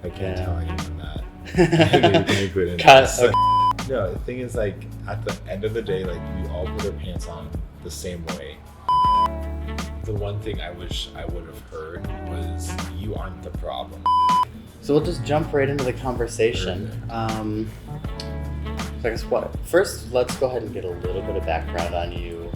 I can't Yeah. tell anyone that. You can include in Cut. this. No, the thing is, like, at the end of the day, like, we all put our pants on the same way. The one thing I wish I would have heard was, you aren't the problem. So we'll just jump right into the conversation. So I guess first, let's go ahead and get a little bit of background on you.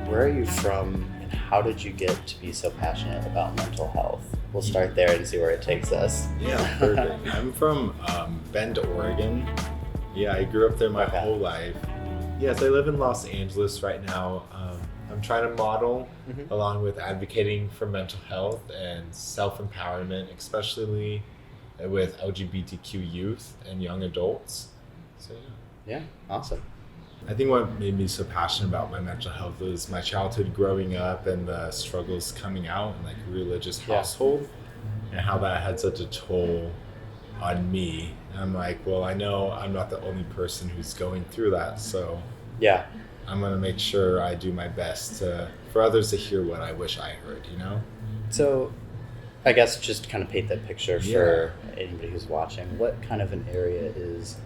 Where are you from, and how did you get to be so passionate about mental health? We'll start there and see where it takes us. Yeah, perfect. I'm from Bend, Oregon. Yeah, I grew up there my whole life. Yes, I live in Los Angeles right now. I'm trying to model along with advocating for mental health and self-empowerment, especially with LGBTQ youth and young adults. So Yeah, awesome. I think what made me so passionate about my mental health was my childhood growing up and the struggles coming out in like a religious household and how that had such a toll on me. And I'm like, well, I know I'm not the only person who's going through that, so I'm gonna make sure I do my best for others to hear what I wish I heard, you know? So I guess just to kind of paint that picture for anybody who's watching, what kind of an area is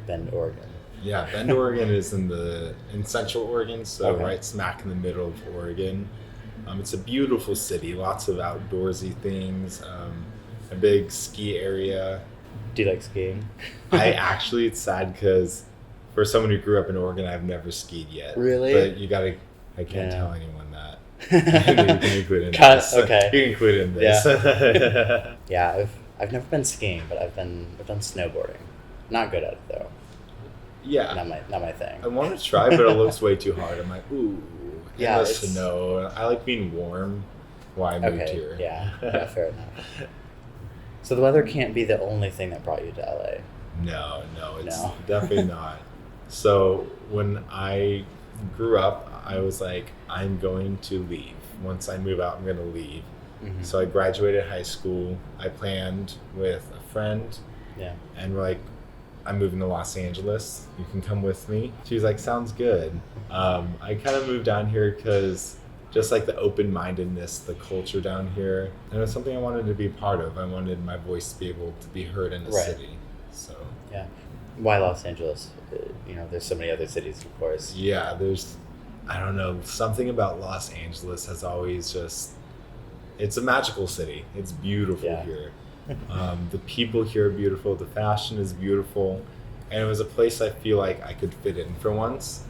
Bend, Oregon? Yeah, Bend, Oregon is in Central Oregon, so right smack in the middle of Oregon. It's a beautiful city, lots of outdoorsy things, a big ski area. Do you like skiing? It's sad because for someone who grew up in Oregon, I've never skied yet. Really? But I can't tell anyone that. You can include it in this. Okay. You can include it in this. Yeah, I've never been skiing, but I've done snowboarding. Not good at it though. Yeah. Not my thing. I want to try, but it looks way too hard. I'm like, ooh. Yeah. It's snow. I like being warm while I moved here. Yeah, fair enough. So the weather can't be the only thing that brought you to LA. No, it's definitely not. So when I grew up, I was like, I'm going to leave. Once I move out, I'm going to leave. So I graduated high school. I planned with a friend. Yeah. And we're like, I'm moving to Los Angeles. You can come with me. She was like, sounds good. I kind of moved down here because just like the open-mindedness, the culture down here, and it was something I wanted to be part of. I wanted my voice to be able to be heard in the city. So yeah. Why Los Angeles? There's so many other cities, of course. Yeah, I don't know, something about Los Angeles has always it's a magical city. It's beautiful here. The people here are beautiful. The fashion is beautiful. And it was a place I feel like I could fit in for once.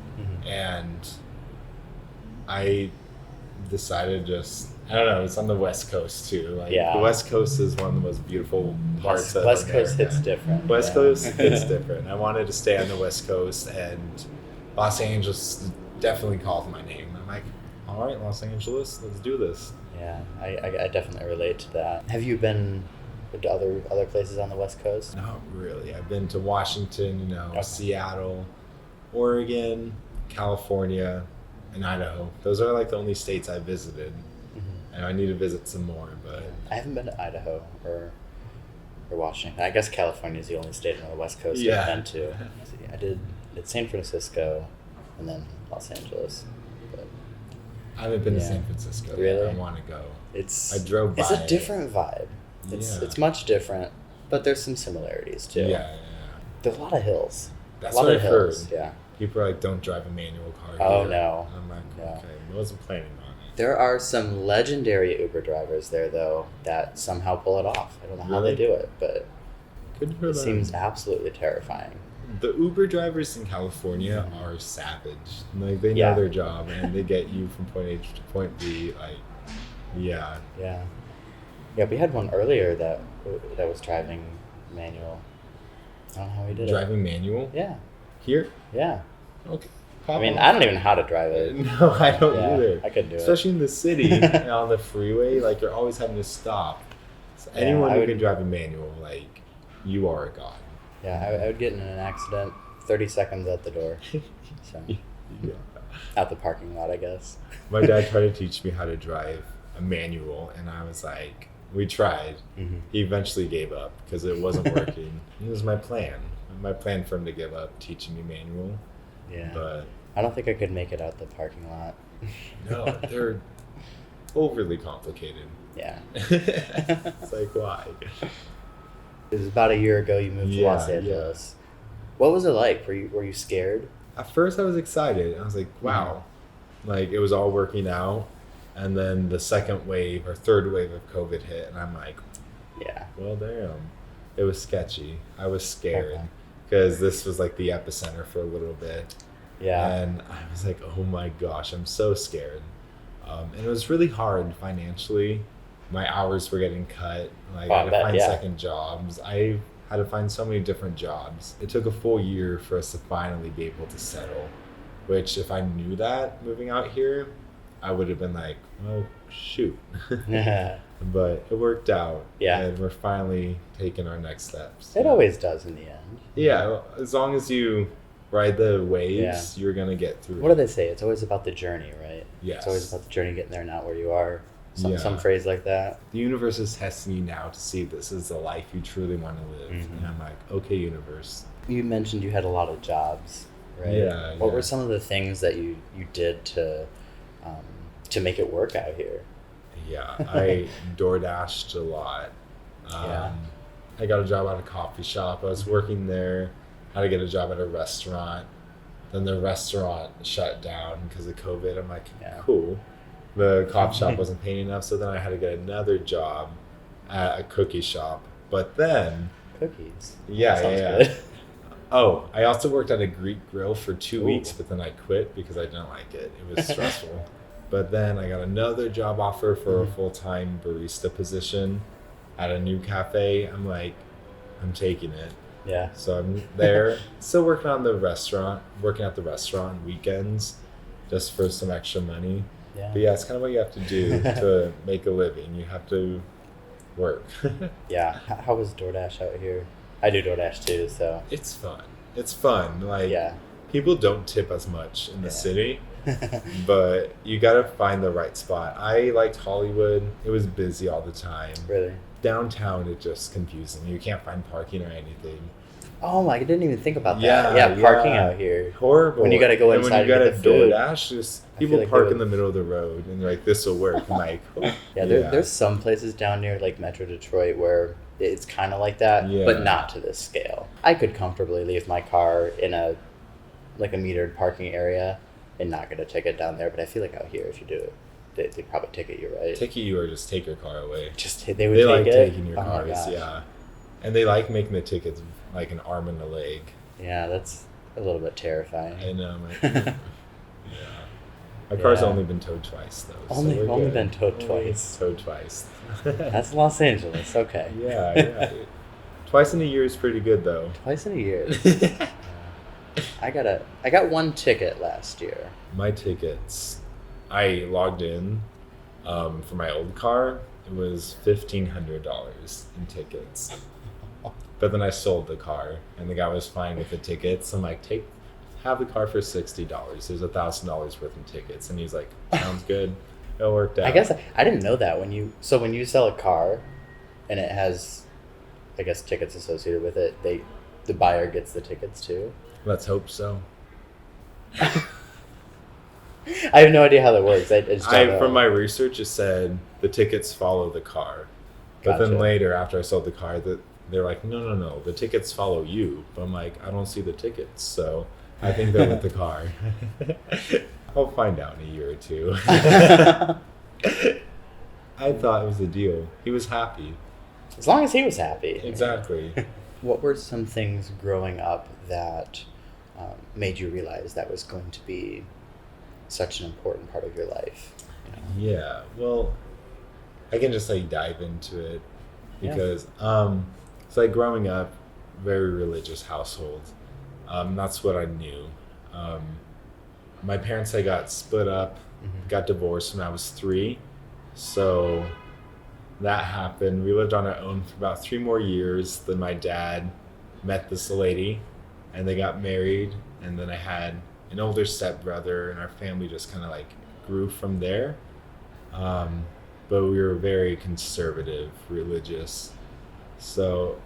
And I decided I don't know, it's on the West Coast too. Like the West Coast is one of the most beautiful parts of West America. Coast hits different. West Coast hits different. I wanted to stay on the West Coast, and Los Angeles definitely called my name. I'm like, all right, Los Angeles, let's do this. Yeah, I definitely relate to that. Have you been to other places on the West Coast? Not really. I've been to Washington, Seattle, Oregon, California, and Idaho. Those are like the only states I visited. And I need to visit some more, but I haven't been to Idaho or Washington. I guess California is the only state on the West Coast I've been to. I did San Francisco and then Los Angeles. But I haven't been to San Francisco. Really? I want to go. I drove by. It's a different vibe. It's much different, but there's some similarities too. Yeah. There's a lot of hills. That's what I've heard. Yeah. People are like, don't drive a manual car here. Oh, no. I'm like, okay, I wasn't planning on it. There are some legendary Uber drivers there, though, that somehow pull it off. I don't know how they do it, but it seems absolutely terrifying. The Uber drivers in California are savage. Like, they know their job, and they get you from point A to point B. Like, yeah. We had one earlier that was driving manual. I don't know how he did Driving manual? Yeah. Here? Yeah. Okay. I mean, I don't even know how to drive it. No, I don't either. I couldn't do Especially in the city and on the freeway, like, you're always having to stop. So anyone who can drive a manual, like, you are a god. Yeah, I would get in an accident 30 seconds at the door. So, out the parking lot, I guess. My dad tried to teach me how to drive a manual, and I was like, we tried. He eventually gave up because it wasn't working. It was my plan. My plan for him to give up teaching me manual. Yeah. But I don't think I could make it out the parking lot. no, they're overly complicated. Yeah. It's like, why? It was about a year ago you moved to Los Yeah, Angeles. What was it like? Were you scared? At first I was excited. I was like, wow. Like, it was all working out. And then the second wave or third wave of COVID hit, and I'm like, Yeah. well, damn. It was sketchy. I was scared Okay. because this was like the epicenter for a little bit. Yeah. And I was like, oh my gosh, I'm so scared. And it was really hard financially. My hours were getting cut. Like, Oh, I I had to bet, find yeah. second jobs. I had to find so many different jobs. It took a full year for us to finally be able to settle, which if I knew that moving out here, I would have been like, oh, shoot. But it worked out. Yeah. And we're finally taking our next steps. It always does in the end. Yeah, as long as you ride the waves, you're going to get through What do it. they say? It's always about the journey, right? Yes. It's always about the journey getting there, not where you are. Yeah. Some phrase like that. The universe is testing you now to see if this is the life you truly want to live. Mhm. And I'm like, okay, universe. You mentioned you had a lot of jobs, right? Yeah, What yeah. were some of the things that you did to make it work out here? Yeah, I DoorDashed a lot. Yeah. I got a job at a coffee shop. I was working there. Had to get a job at a restaurant. Then the restaurant shut down because of COVID. I'm like, Yeah. cool. The coffee shop wasn't paying enough, so then I had to get another job at a cookie shop. But then, Cookies. yeah, Sounds yeah. good. Oh, I also worked at a Greek grill for 2 Ooh. weeks, but then I quit because I didn't like it. It was stressful. But then I got another job offer for a full-time barista position at a new cafe. I'm like, I'm taking it. Yeah. So I'm there, still working at the restaurant on weekends just for some extra money. Yeah. But yeah, it's kind of what you have to do to make a living. You have to work. Yeah. How was DoorDash out here? I do DoorDash too, so It's fun. It's fun. Like, yeah. people don't tip as much in the Yeah. city, but you got to find the right spot. I liked Hollywood. It was busy all the time. Really? Downtown, it's just confusing. You can't find parking or anything. Oh my! I didn't even think about that. Yeah, Yeah, parking yeah. out here. Horrible. When you gotta go and inside when you and gotta get the food. DoorDash, just I feel people like they park would- in the middle of the road and they're like, this will work. I'm like, oh, Yeah, there's some places down near like Metro Detroit where it's kind of like that, Yeah. but not to this scale. I could comfortably leave my car in a metered parking area and not get a ticket down there. But I feel like out here, if you do it, they probably ticket you, right? ticket you or just take your car away. Just they would They take like it. taking your Oh my cars, gosh. yeah. And they like making the tickets like an arm and a leg. Yeah, that's a little bit terrifying. I know. I'm like, yeah. My car's Yeah. only been towed twice though. so Only we're good. been towed Only twice. Towed twice. That's Los Angeles. Okay. Yeah. Twice in a year is pretty good though. Twice in a year. I got one ticket last year. My tickets, I logged in for my old car. It was $1,500 in tickets. But then I sold the car, and the guy was fine with the tickets. I'm like, have the car for $60. There's $1,000 worth in tickets, and he's like, sounds good. It worked out. I guess I didn't know that when you sell a car, and it has, I guess, tickets associated with it. The buyer gets the tickets too. Let's hope so. I have no idea how that works. I just don't know. From my research, it said the tickets follow the car. But then Gotcha. later, after I sold the car, they're like, no, the tickets follow you. But I'm like, I don't see the tickets, so I think they're with the car. I'll find out in a year or two. I thought it was a deal. He was happy. As long as he was happy. Exactly. What were some things growing up that made you realize that was going to be such an important part of your life? Yeah, well, I can just like dive into it because it's like growing up, very religious household. That's what I knew. My parents, they got split up, got divorced when I was 3. So that happened. We lived on our own for about 3 more years. Then my dad met this lady and they got married. And then I had an older stepbrother, and our family just kind of like grew from there. But we were very conservative, religious. So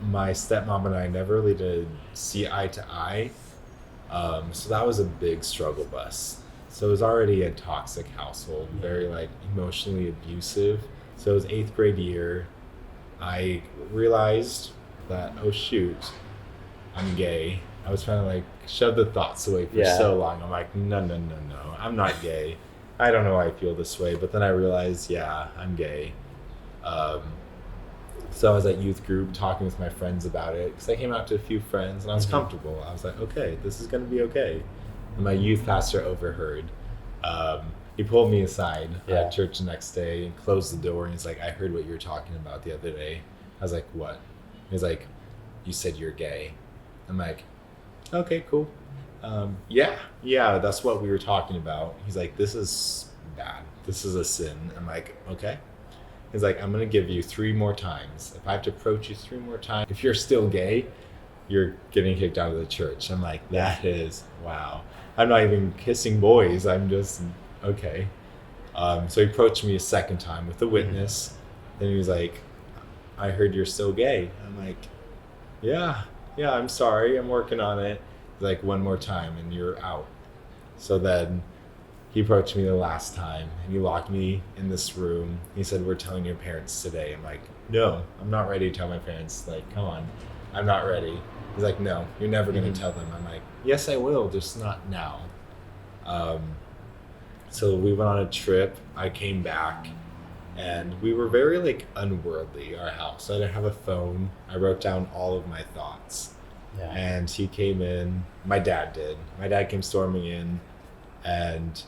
my stepmom and I never really did see eye to eye. So that was a big struggle bus. So it was already a toxic household, very like emotionally abusive. So it was 8th grade year. I realized that, oh shoot, I'm gay. I was trying to like shove the thoughts away for so long. I'm like, no, I'm not gay. I don't know why I feel this way. But then I realized, yeah, I'm gay. So I was at youth group talking with my friends about it because I came out to a few friends and I was comfortable. I was like, okay, this is going to be okay. And my youth pastor overheard. He pulled me aside at church the next day and closed the door. And he's like, I heard what you were talking about the other day. I was like, what? He's like, you said you're gay. I'm like, okay, cool. Yeah, that's what we were talking about. He's like, this is bad. This is a sin. I'm like, okay. He's like, I'm going to give you 3 more times. If I have to approach you 3 more times, if you're still gay, you're getting kicked out of the church. I'm like, that is, wow. I'm not even kissing boys. I'm just, okay. So he approached me a second time with a witness. Then he was like, I heard you're still gay. I'm like, yeah, I'm sorry. I'm working on it. He's like, 1 more time and you're out. So then he approached me the last time and he locked me in this room. He said, we're telling your parents today. I'm like, no, I'm not ready to tell my parents. Like, come on, I'm not ready. He's like, no, you're never going to tell them. I'm like, yes, I will, just not now. So we went on a trip. I came back and we were very like unworldly, our house. I didn't have a phone. I wrote down all of my thoughts. Yeah. And he came in, my dad did. My dad came storming in and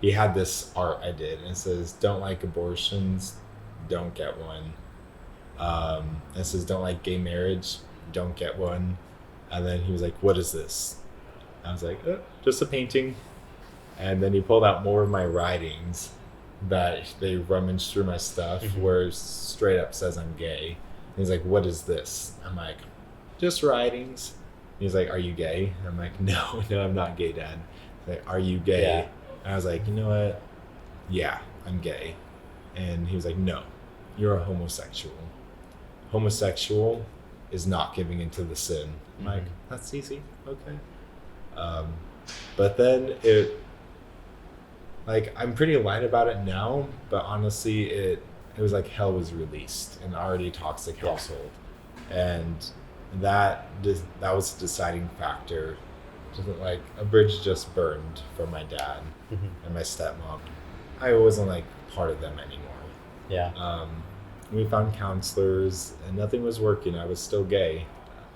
he had this art I did, and it says, don't like abortions, don't get one. It says, don't like gay marriage, don't get one. And then he was like, what is this? I was like, just a painting. And then he pulled out more of my writings that they rummaged through my stuff where it straight up says I'm gay. And he's like, what is this? I'm like, just writings. He's like, are you gay? I'm like, no, I'm not gay, Dad. He's like, are you gay? Yeah. And I was like, you know what? Yeah, I'm gay. And he was like, no, you're a homosexual. Homosexual is not giving into the sin. I'm like, that's easy. Okay. But then I'm pretty light about it now, but honestly, it was like hell was released in an already toxic household. And that was a deciding factor. Like a bridge just burned for my dad and my stepmom. I wasn't like part of them anymore. Yeah. We found counselors and nothing was working. I was still gay,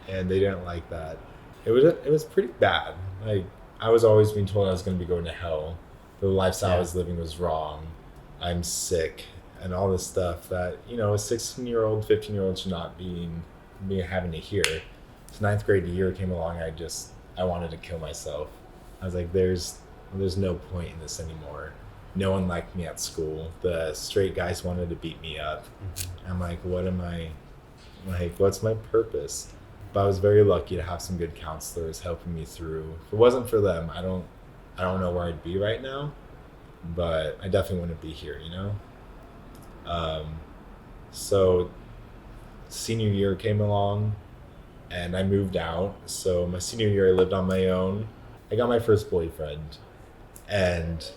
and they didn't like that. It was pretty bad. Like I was always being told I was going to be going to hell. The lifestyle I was living was wrong. I'm sick, and all this stuff that a 16-year-old, 15-year-old should not be having to hear. So 9th grade year came along. I wanted to kill myself. I was like, there's no point in this anymore. No one liked me at school. The straight guys wanted to beat me up. I'm like, what's my purpose? But I was very lucky to have some good counselors helping me through. If it wasn't for them, I don't know where I'd be right now, but I definitely wouldn't be here, So senior year came along and I moved out. So my senior year, I lived on my own. I got my first boyfriend, and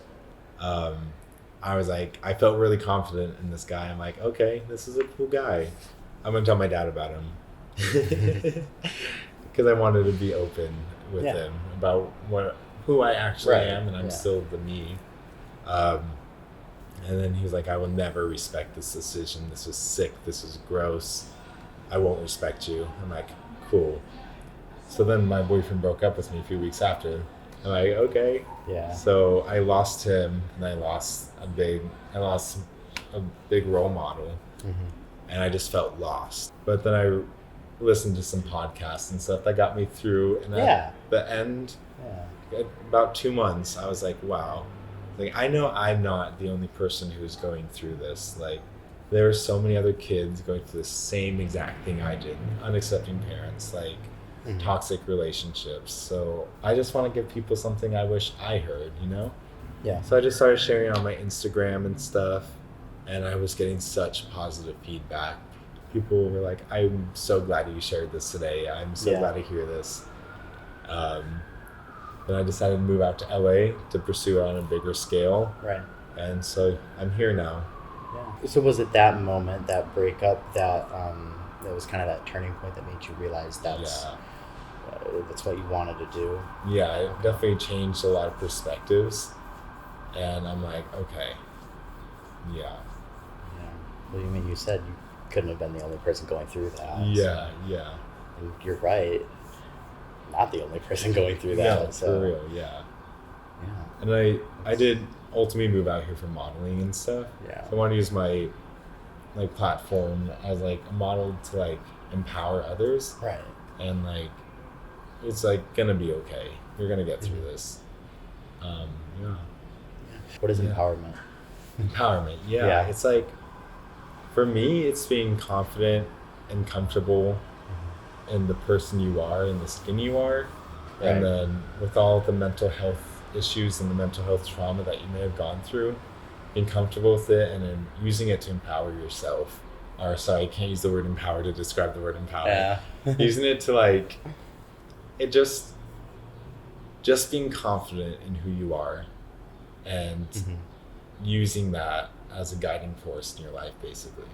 I was like, I felt really confident in this guy. I'm like, okay, this is a cool guy. I'm gonna tell my dad about him because I wanted to be open with him about who I actually am, and I'm still the me. And then he was like, I will never respect this decision. This is sick. This is gross. I won't respect you. I'm like, cool. So then my boyfriend broke up with me a few weeks after. I'm like, okay. Yeah. So I lost him, and I lost a big role model, and I just felt lost. But then I listened to some podcasts and stuff that got me through. And at the end, about 2 months, I was like, wow. Like, I know I'm not the only person who's going through this. Like, there are so many other kids going through the same exact thing I did. Unaccepting parents, like toxic relationships. So I just want to give people something I wish I heard, Yeah. So I just started sharing it on my Instagram and stuff, and I was getting such positive feedback. People were like, I'm so glad you shared this today. I'm so glad to hear this. Then I decided to move out to LA to pursue it on a bigger scale. Right. And so I'm here now. Yeah. So was it that moment, that breakup, that that was kind of that turning point that made you realize that's what you wanted to do? Yeah, it definitely changed a lot of perspectives, and I'm like, okay, yeah. Well, you said you couldn't have been the only person going through that. Yeah. And you're right, not the only person going through that. No, so. for real, yeah. And I did ultimately move out here for modeling and stuff. Yeah. So I want to use my platform as a model to empower others. Right. And it's gonna be okay. You're gonna get through this. Yeah. What is empowerment? Empowerment, yeah. It's for me, it's being confident and comfortable in the person you are and the skin you are. Right. And then with all the mental health issues and the mental health trauma that you may have gone through, being comfortable with it and then using it to empower yourself. Or sorry, I can't use the word empower to describe the word empower. Yeah. Using it to it just being confident in who you are and using that as a guiding force in your life, basically.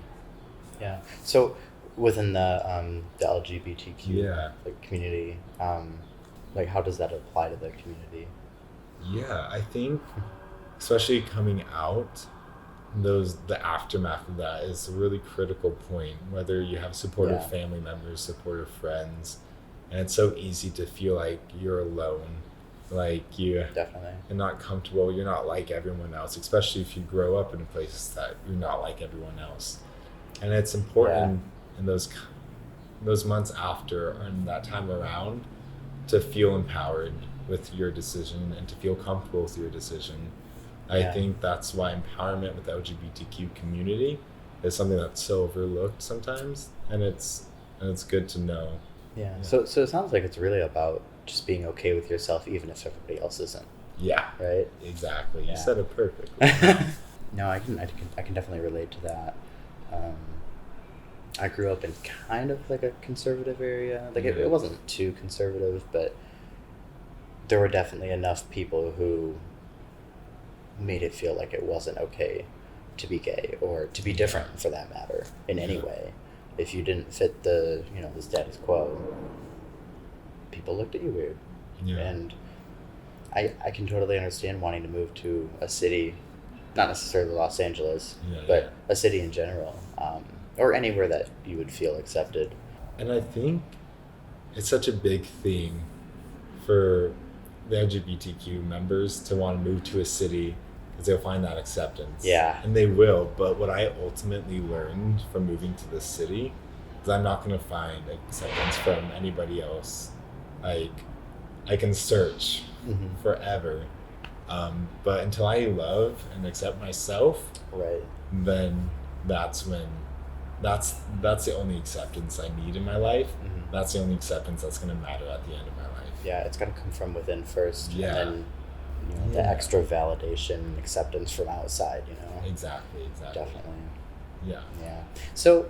Yeah. So within the LGBTQ community, how does that apply to the community? Yeah, I think especially coming out, the aftermath of that is a really critical point, whether you have supportive family members, supportive friends, and it's so easy to feel like you're alone, you definitely and not comfortable, you're not like everyone else, especially if you grow up in a place that you're not like everyone else. And it's important in those months after and that time around to feel empowered with your decision and to feel comfortable with your decision. I think that's why empowerment with the LGBTQ community is something that's so overlooked sometimes, and it's good to know. Yeah. So it sounds like it's really about just being okay with yourself, even if everybody else isn't. Yeah. Right. Exactly. You said it perfectly. No, I can definitely relate to that. I grew up in kind of a conservative area. It wasn't too conservative, but there were definitely enough people who made it feel like it wasn't okay to be gay or to be different, for that matter, in any way. If you didn't fit the the status quo, people looked at you weird. And I can totally understand wanting to move to a city, not necessarily Los Angeles, but a city in general, or anywhere that you would feel accepted. And I think it's such a big thing for the LGBTQ members to want to move to a city because they'll find that acceptance. Yeah. And they will. But what I ultimately learned from moving to this city is I'm not going to find acceptance from anybody else. I can search forever. But until I love and accept myself, then that's when that's the only acceptance I need in my life. That's the only acceptance that's going to matter at the end of my life. Yeah, it's going to come from within first, and then the extra validation and acceptance from outside. Exactly. Definitely. Yeah. So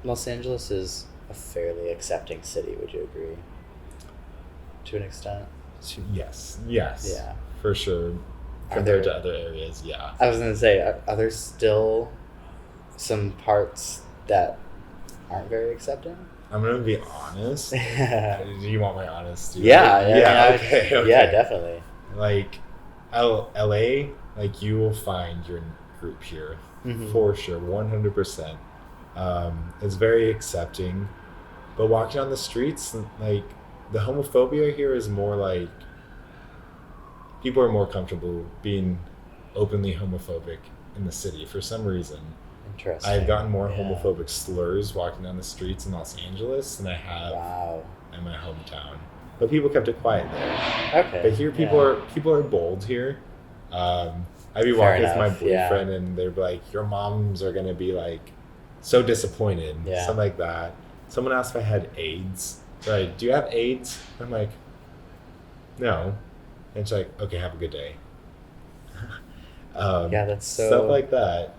Los Angeles is a fairly accepting city, would you agree? To an extent? Yes. Yeah. For sure. Compared to other areas, yeah. I was going to say, are there still some parts that aren't very accepting? I'm going to be honest. Do you want my honesty? Yeah. Okay. Yeah, definitely. LA, you will find your group here for sure, 100%. It's very accepting, but walking on the streets, the homophobia here is more people are more comfortable being openly homophobic in the city for some reason. Interesting. I've gotten more homophobic slurs walking down the streets in Los Angeles than I have in my hometown. But people kept it quiet there. Okay. But here people are bold here. I'd be walking with my boyfriend and they'd be like, your moms are gonna be so disappointed. Something like that. Someone asked if I had AIDS. Right, do you have AIDS? I'm like, no. And she's like, okay, have a good day. That's so... Stuff like that.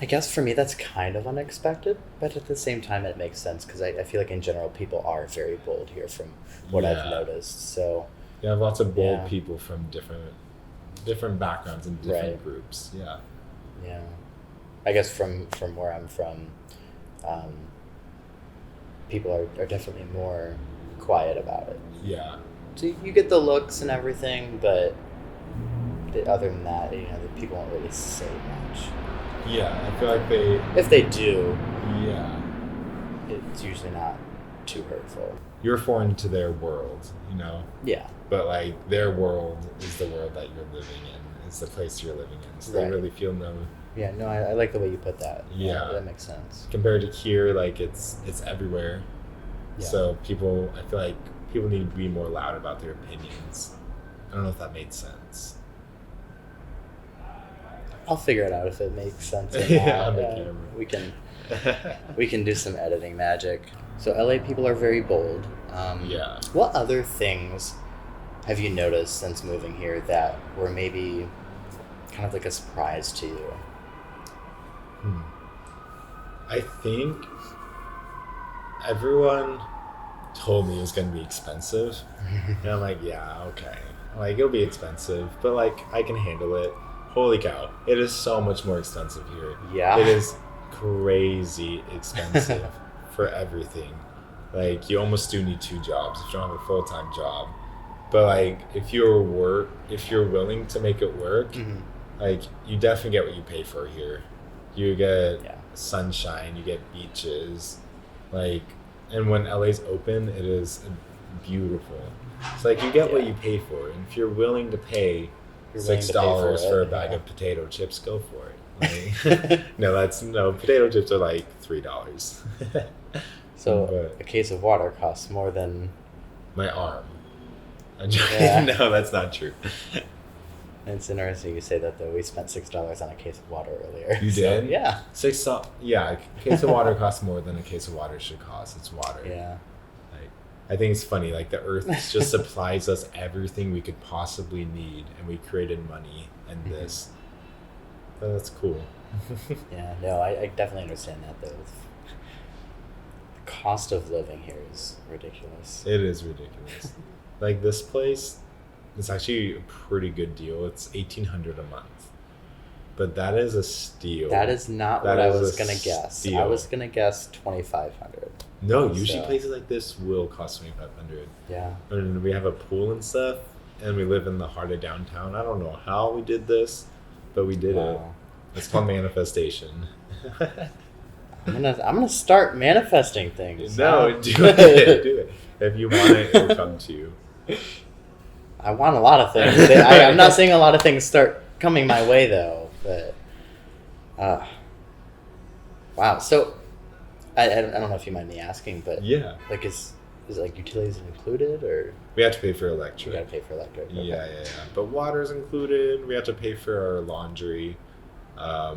I guess for me that's kind of unexpected, but at the same time it makes sense because I feel like in general people are very bold here from what I've noticed. So you have lots of bold people from different backgrounds and different groups. Yeah. I guess from where I'm from, people are definitely more quiet about it. Yeah. So you get the looks and everything, but other than that, the people won't really say much. Yeah, I feel like they... If they do, Yeah. it's usually not too hurtful. You're foreign to their world, Yeah. But, like, their world is the world that you're living in. It's the place you're living in. So they really feel no... Yeah, no, I like the way you put that. Yeah. That makes sense. Compared to here, like, it's everywhere. Yeah. So I feel like people need to be more loud about their opinions. I don't know if that made sense. I'll figure it out if it makes sense or not. Yeah, on the camera. We can do some editing magic. So LA people are very bold. Yeah. What other things have you noticed since moving here that were maybe kind of like a surprise to you? I think everyone told me it was going to be expensive. And I'm like, yeah, okay. Like, it'll be expensive, but, like, I can handle it. Holy cow. It is so much more expensive here. Yeah. It is crazy expensive for everything. Like, you almost do need 2 jobs if you don't have a full-time job. But, like, if you're willing to make it work, like, you definitely get what you pay for here. You get sunshine, you get beaches, like, and when LA's open, it is beautiful. It's like you get what you pay for, and if you're willing to pay $6 for a bag of potato chips, go for it. Like, no, potato chips are like $3. So a case of water costs more than my arm. I'm joking. No, that's not true. It's interesting you say that, though. We spent $6 on a case of water earlier. You did? Yeah. A case of water costs more than a case of water should cost. It's water. Yeah. Like, I think it's funny. Like, the earth just supplies us everything we could possibly need, and we created money and this. But that's cool. Yeah. No, I definitely understand that, though. The cost of living here is ridiculous. It is ridiculous. Like, this place, it's actually a pretty good deal. It's $1,800 a month, but that is a steal. That is not what I was gonna guess. Steal. I was gonna guess $2,500. No, usually places like this will cost $2,500. Yeah. And we have a pool and stuff, and we live in the heart of downtown. I don't know how we did this, but we did it. It's called manifestation. I'm gonna start manifesting things. No, do it. Do it. If you want it, it'll come to you. I want a lot of things. I'm not saying a lot of things start coming my way, though. But wow. So I don't know if you mind me asking, but yeah, like is like utilities included, or we have to pay for electric? We got to pay for electric. Okay. Yeah. But water's included. We have to pay for our laundry,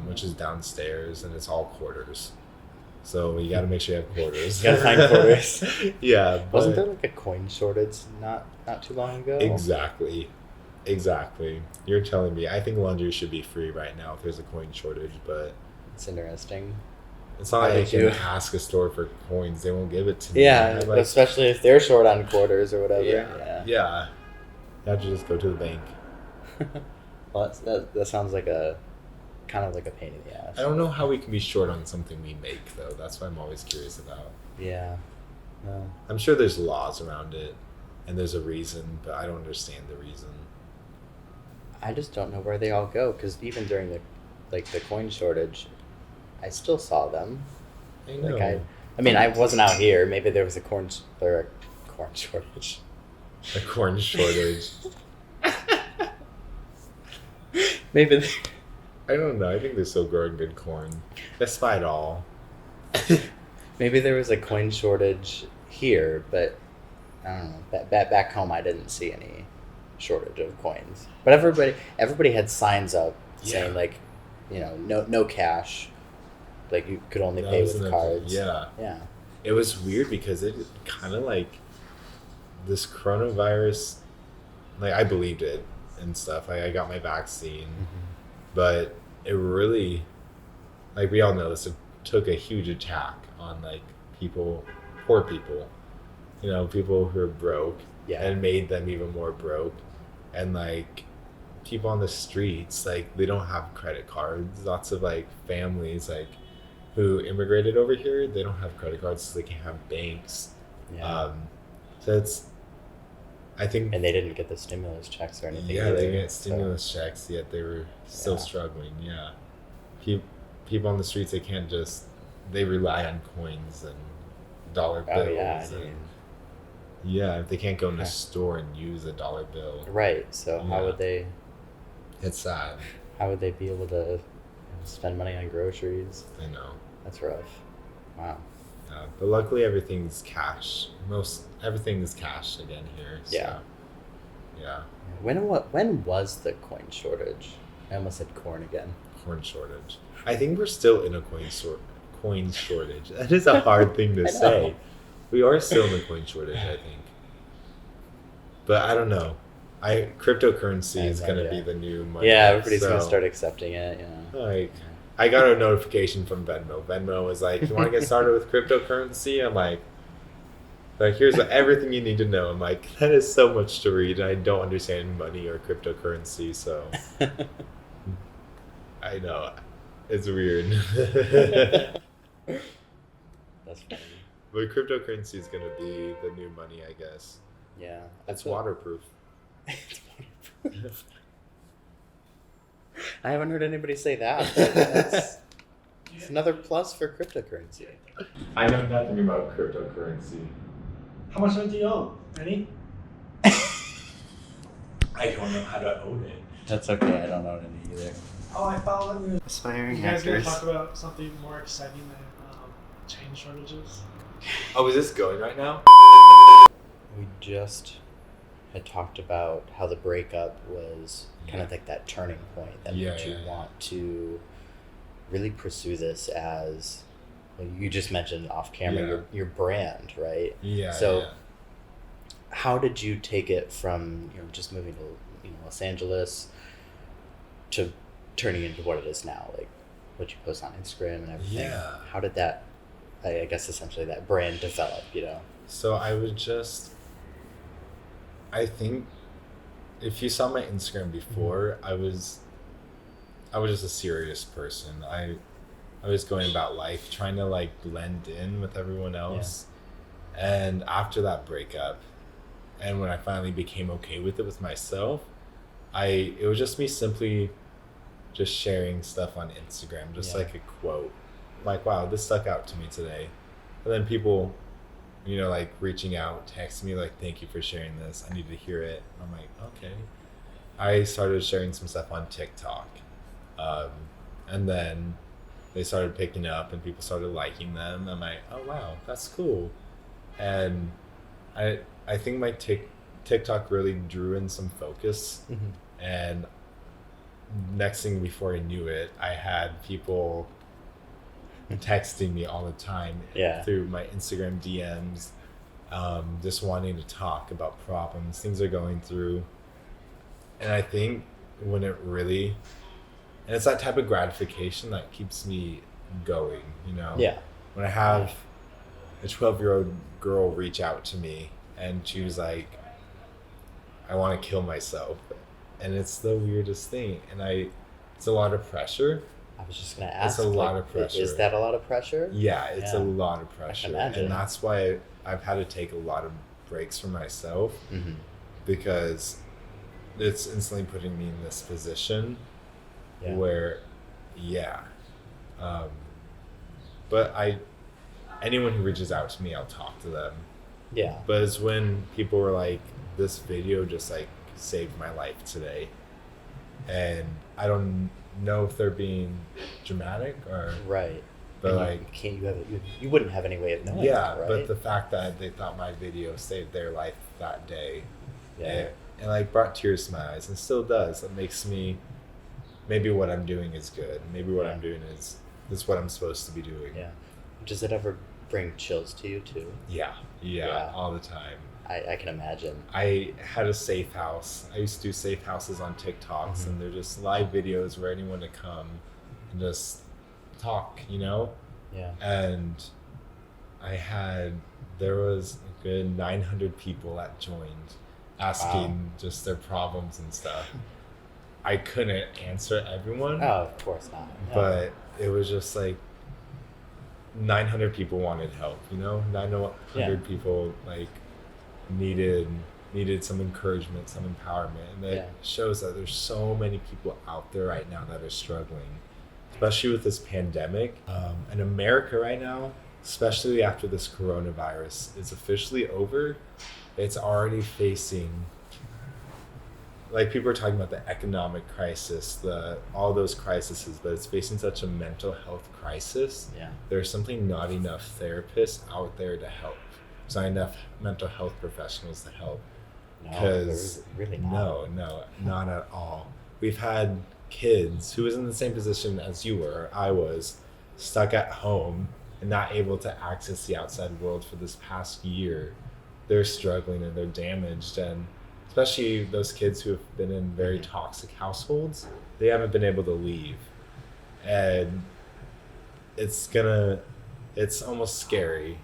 which is downstairs, and it's all quarters. So you got to make sure you have quarters. You got to find quarters. Yeah. Wasn't there like a coin shortage not too long ago? Exactly. You're telling me. I think laundry should be free right now if there's a coin shortage, but it's interesting. It's not like I can ask a store for coins. They won't give it to me. Yeah, like, especially if they're short on quarters or whatever. Yeah. You have to just go to the bank. Well, that sounds like kind of like a pain in the ass. I don't know how we can be short on something we make, though. That's what I'm always curious about. Yeah. No. I'm sure there's laws around it, and there's a reason, but I don't understand the reason. I just don't know where they all go, because even during the coin shortage, I still saw them. I know. I mean, I wasn't out here. Maybe there was a corn shortage. A corn shortage. Maybe. I don't know. I think they're still growing good corn. Despite all. Maybe there was a coin shortage here, but I don't know. Back home, I didn't see any shortage of coins. But everybody had signs up saying no cash. Like you could only pay with cards. Yeah. It was weird because it kind of like this coronavirus. Like I believed it and stuff. I got my vaccine. But it really, like we all know this, it took a huge attack on like poor people, people who are broke, and made them even more broke. And like people on the streets, like they don't have credit cards. Lots of like families like who immigrated over here, they don't have credit cards, so they can't have banks. Yeah. So it's, I think, And they didn't get the stimulus checks or anything. yeah, either, they get stimulus checks, yet they were still struggling. Yeah, people on the streets, they rely on coins and dollar bills. Oh yeah. Yeah, if they can't go in a store and use a dollar bill. Right. So how would they? It's sad. How would they be able to spend money on groceries? I know. That's rough. Wow. But luckily everything's cash. Everything is cash again here. So, Yeah. Yeah. When was the coin shortage? I almost said corn again. Corn shortage. I think we're still in a coin shortage. That is a hard thing to say. We are still in a coin shortage, I think. But I don't know. Cryptocurrency is going to be the new money. Yeah, everybody's going to start accepting it. Like, I got a notification from Venmo. Venmo was like, "You want to get started with cryptocurrency?" I'm like, here's everything you need to know. I'm like, that is so much to read. I don't understand money or cryptocurrency, so I know it's weird. That's funny. But cryptocurrency is going to be the new money, I guess. Yeah. It's waterproof. It's waterproof. I haven't heard anybody say that. It's another plus for cryptocurrency. I know nothing about cryptocurrency. How much do you own? Any? I don't know how to own it. That's okay. I don't know any either. Oh, I follow the news. Aspiring You guys gonna hackers. talk about something more exciting than chain shortages? Oh, is this going right now? We just had talked about how the breakup was kind of like that turning point that made you want to really pursue this as, well, you just mentioned off camera, your brand, right? Yeah. So how did you take it from just moving to Los Angeles to turning into what it is now, like what you post on Instagram and everything? Yeah. How did that, I guess essentially that brand develop, So I think if you saw my Instagram before, I was just a serious person. I was going about life trying to like blend in with everyone else. Yeah. And after that breakup, and when I finally became okay with it with myself, it was just me simply just sharing stuff on Instagram, just like a quote. Like, wow, this stuck out to me today. And then people, like reaching out, texting me like, thank you for sharing this. I need to hear it. I'm like, okay. I started sharing some stuff on TikTok. And then they started picking up and people started liking them. I'm like, oh wow, that's cool. And I think my TikTok really drew in some focus. Mm-hmm. And next thing before I knew it, I had people texting me all the time through my Instagram DMs, just wanting to talk about problems, things they're going through. And I think when it really, and it's that type of gratification that keeps me going, Yeah. When I have a 12-year-old girl reach out to me and she was like, I want to kill myself. And it's the weirdest thing. And it's a lot of pressure. I was just going to ask. It's a lot of pressure. Is that a lot of pressure? Yeah, it's a lot of pressure. I can imagine. And that's why I've had to take a lot of breaks for myself, mm-hmm. because it's instantly putting me in this position where, but anyone who reaches out to me, I'll talk to them. Yeah. But it's when people were like, this video just like saved my life today. And I don't know if they're being dramatic or right, but you wouldn't have any way of knowing. Yeah, that, right? But the fact that they thought my video saved their life that day, and like brought tears to my eyes, and still does. It makes me, maybe what I'm doing is good. Maybe what I'm doing is what I'm supposed to be doing. Yeah. Does it ever bring chills to you too? Yeah, all the time. I can imagine. I had a safe house. I used to do safe houses on TikToks, mm-hmm. and they're just live videos where anyone to come and just talk, Yeah. And there was a good 900 people that joined, asking just their problems and stuff. I couldn't answer everyone, Oh, of course not. No. but it was just like 900 people wanted help, 900 Yeah. people like needed some encouragement, some empowerment, and it shows that there's so many people out there right now that are struggling, especially with this pandemic. In America right now, especially after this coronavirus is officially over, it's already facing, like, people are talking about the economic crisis, all those crises, but it's facing such a mental health crisis. Yeah. There's something not enough therapists out there to help. There's not enough mental health professionals to help. No, Because really not. no, not at all. We've had kids who was in the same position as you were, or I was, stuck at home and not able to access the outside world for this past year. They're struggling and they're damaged, and especially those kids who have been in very toxic households, they haven't been able to leave. And it's almost scary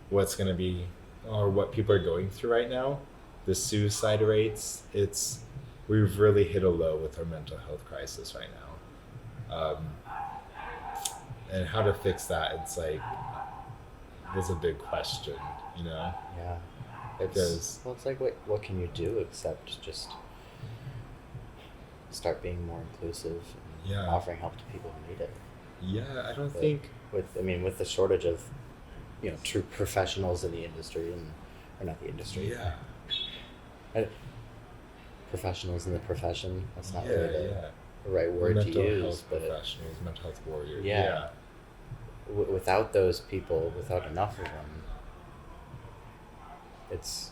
what's gonna be, or what people are going through right now. The suicide rates, we've really hit a low with our mental health crisis right now. And how to fix that, it's like, was a big question, Yeah. Because it's like, what can you do except just start being more inclusive and offering help to people who need it. Yeah, I don't think with the shortage of true professionals in the industry or not the industry. Professionals in the profession. That's not really the right word mental to use. health but professionals, mental health warriors. Yeah. Without those people, without enough of them, it's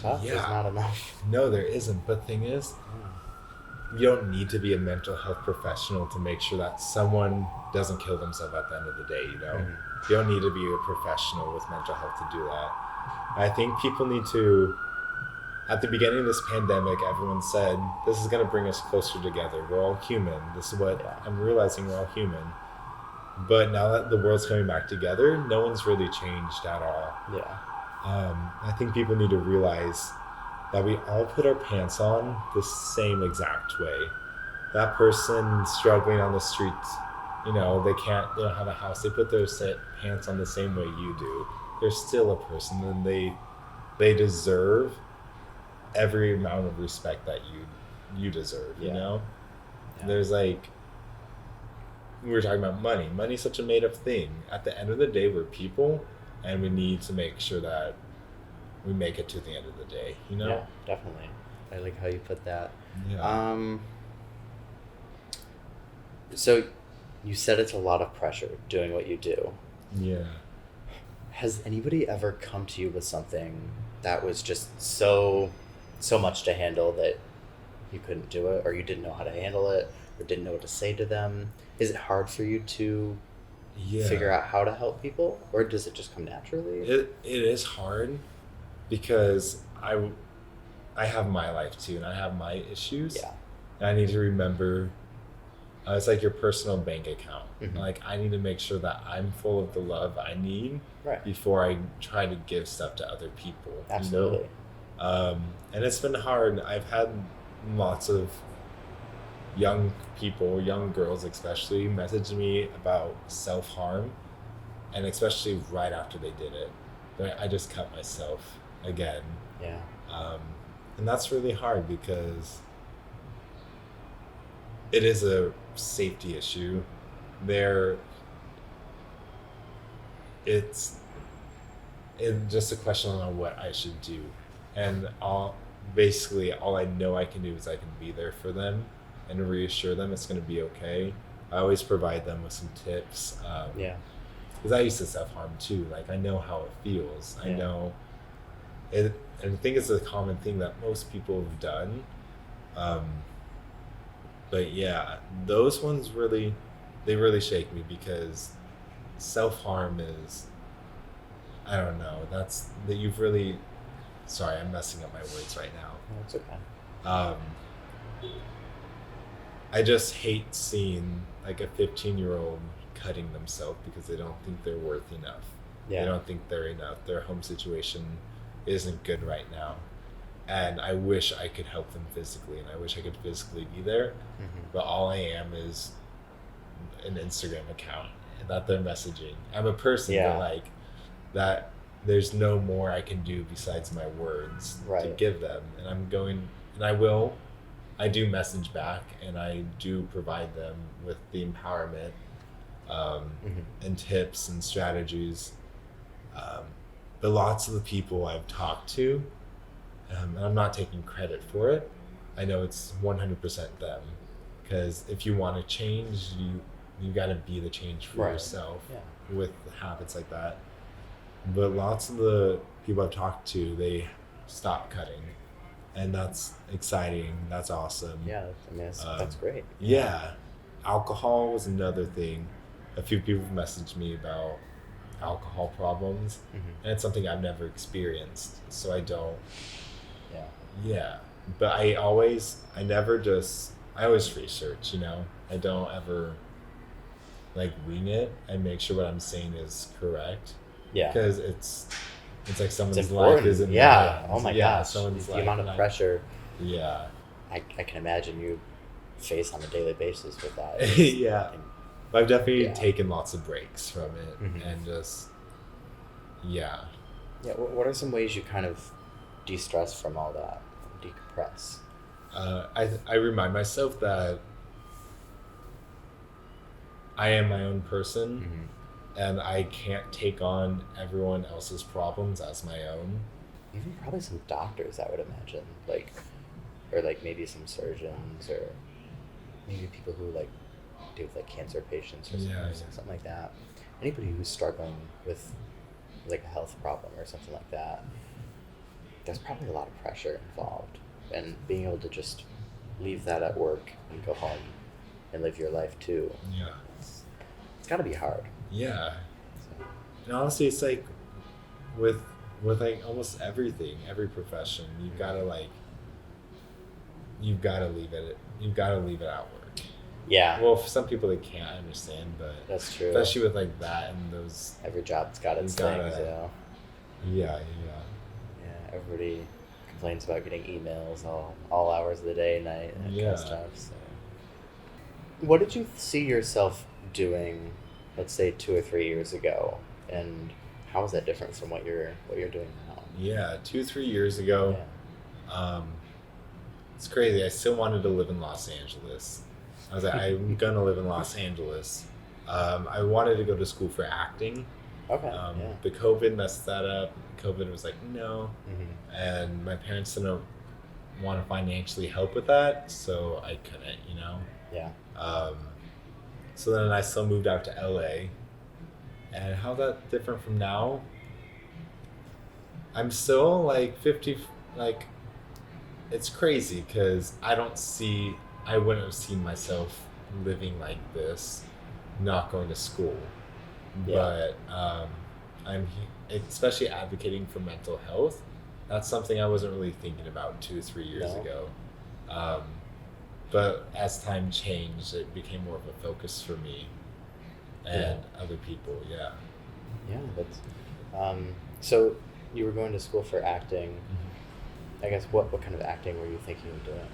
tough. There's not enough. No, there isn't. But thing is, you don't need to be a mental health professional to make sure that someone doesn't kill themselves at the end of the day, You don't need to be a professional with mental health to do that. I think people need to, at the beginning of this pandemic, everyone said, this is going to bring us closer together. We're all human. This is what I'm realizing, we're all human. But now that the world's coming back together, no one's really changed at all. I think people need to realize that we all put our pants on the same exact way. That person struggling on the street, they don't have a house, they put their pants on the same way you do. They're still a person, and they deserve every amount of respect that you deserve, There's we were talking about money. Money's such a made up thing. At the end of the day, we're people, and we need to make sure that we make it to the end of the day, Yeah, definitely. I like how you put that. Yeah. So you said it's a lot of pressure doing what you do. Yeah. Has anybody ever come to you with something that was just so much to handle that you couldn't do it, or you didn't know how to handle it, or didn't know what to say to them? Is it hard for you to figure out how to help people, or does it just come naturally? It is hard because I have my life too, and I have my issues. Yeah. And I need to remember, it's like your personal bank account. Mm-hmm. Like, I need to make sure that I'm full of the love I need before I try to give stuff to other people. Absolutely. And it's been hard. I've had lots of young people, young girls especially, message me about self-harm, and especially right after they did it. I just cut myself again. Yeah. And that's really hard because it is a safety issue. It's just a question on what I should do. And all I know I can do is I can be there for them and reassure them it's going to be okay. I always provide them with some tips. Because I used to self-harm too. Like, I know how it feels. I know it, and I think it's a common thing that most people have done. But yeah, those ones really shake me, because self-harm is, I don't know, you've really, sorry, I'm messing up my words right now. No, it's okay. I just hate seeing like a 15-year-old cutting themselves because they don't think they're worth enough. They don't think they're enough. Their home situation isn't good right now. and I wish I could help them physically, and I wish I could physically be there, but all I am is an Instagram account that they're messaging. I'm a person, but like that. There's no more I can do besides my words to give them, and I do message back, and I do provide them with the empowerment and tips and strategies. But lots of the people I've talked to, and I'm not taking credit for it, I know it's 100% them, because if you want to change, you got to be the change for yourself with habits like that. But lots of the people I've talked to, they stop cutting, and that's exciting. That's awesome. Yeah, I mean, that's great. Yeah. Alcohol was another thing. A few people messaged me about alcohol problems, and it's something I've never experienced, so I don't. Yeah. But I always research, I don't ever like wing it. I make sure what I'm saying is correct. Yeah. Because it's like someone's life is in my hands. Oh my gosh. Someone's the amount of pressure. Yeah. I can imagine you face on a daily basis with that. I've definitely taken lots of breaks from it and just what are some ways you kind of de-stress from all that, decompress? I remind myself that I am my own person, and I can't take on everyone else's problems as my own. Even probably some doctors, I would imagine, or maybe some surgeons, or maybe people who deal with cancer patients or something like that. Anybody who's struggling with a health problem or something like that, there's probably a lot of pressure involved, and being able to just leave that at work and go home and live your life too. It's got to be hard. And honestly, it's like with almost everything, every profession, you've got to leave it at work. Well, for some people they can't, I understand, but that's true. Especially with that and those. Every job's got its things, Yeah. Everybody complains about getting emails all hours of the day, night, and that kind of stuff. So, what did you see yourself doing, let's say 2 or 3 years ago, and how is that different from what you're doing now? 2-3 years ago, it's crazy. I still wanted to live in Los Angeles. I was like, I'm gonna live in Los Angeles. I wanted to go to school for acting. The COVID messed that up. COVID was like, no. And my parents didn't want to financially help with that, so I couldn't, So then I still moved out to LA. And how's that different from now? I'm still 50, it's crazy because I wouldn't have seen myself living like this, not going to school. But I'm especially advocating for mental health. That's something I wasn't really thinking about 2-3 years ago. But as time changed, it became more of a focus for me and other people. That's so you were going to school for acting. I guess what kind of acting were you thinking of doing?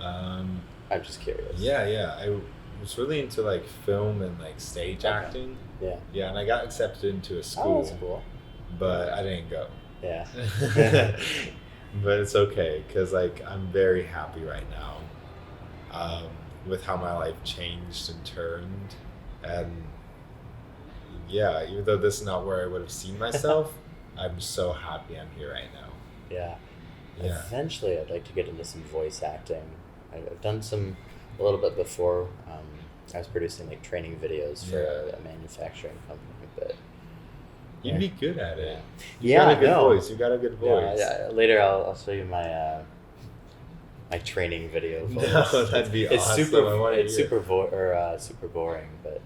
I'm just curious. I was really into film and stage acting. And I got accepted into a school. That's cool. But I didn't go. But it's okay because I'm very happy right now with how my life changed and turned, and even though this is not where I would have seen myself, I'm so happy I'm here right now. Eventually I'd like to get into some voice acting. I've done a little bit before. I was producing training videos for a manufacturing company, but you'd be good at it. You got a good voice. You got a good voice. Later I'll show you my my training video. No, that'd be awesome. Super boring, but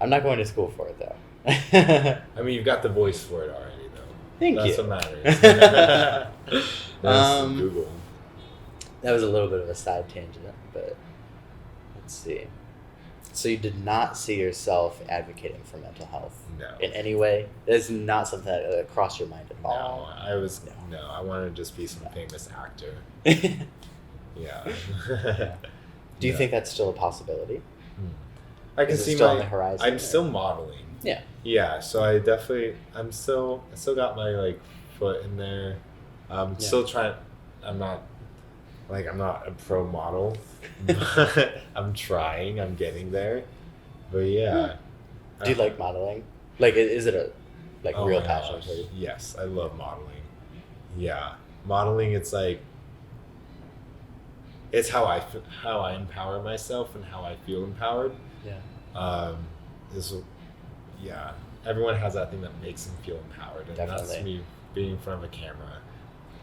I'm not going to school for it though. I mean, you've got the voice for it already, though. Thank you. That's what matters. Google. That was a little bit of a side tangent, but let's see. So you did not see yourself advocating for mental health No. in any way? That is not something that crossed your mind at No, all. I wanted to just be some famous actor. Yeah. Do you think that's still a possibility? I can Is it see still on the horizon, I'm or- still modeling. Yeah. Yeah, so I definitely I still got my like foot in there. Still trying. I'm not a pro model, but I'm trying. I'm getting there. But yeah. Do you like modeling? Like, is it a Oh real my passion gosh. for you? Yes, I love modeling. Yeah, modeling. It's like it's how I empower myself and how I feel empowered. Yeah. Yeah. Everyone has that thing that makes them feel empowered, and that's Definitely. me being in front of a camera.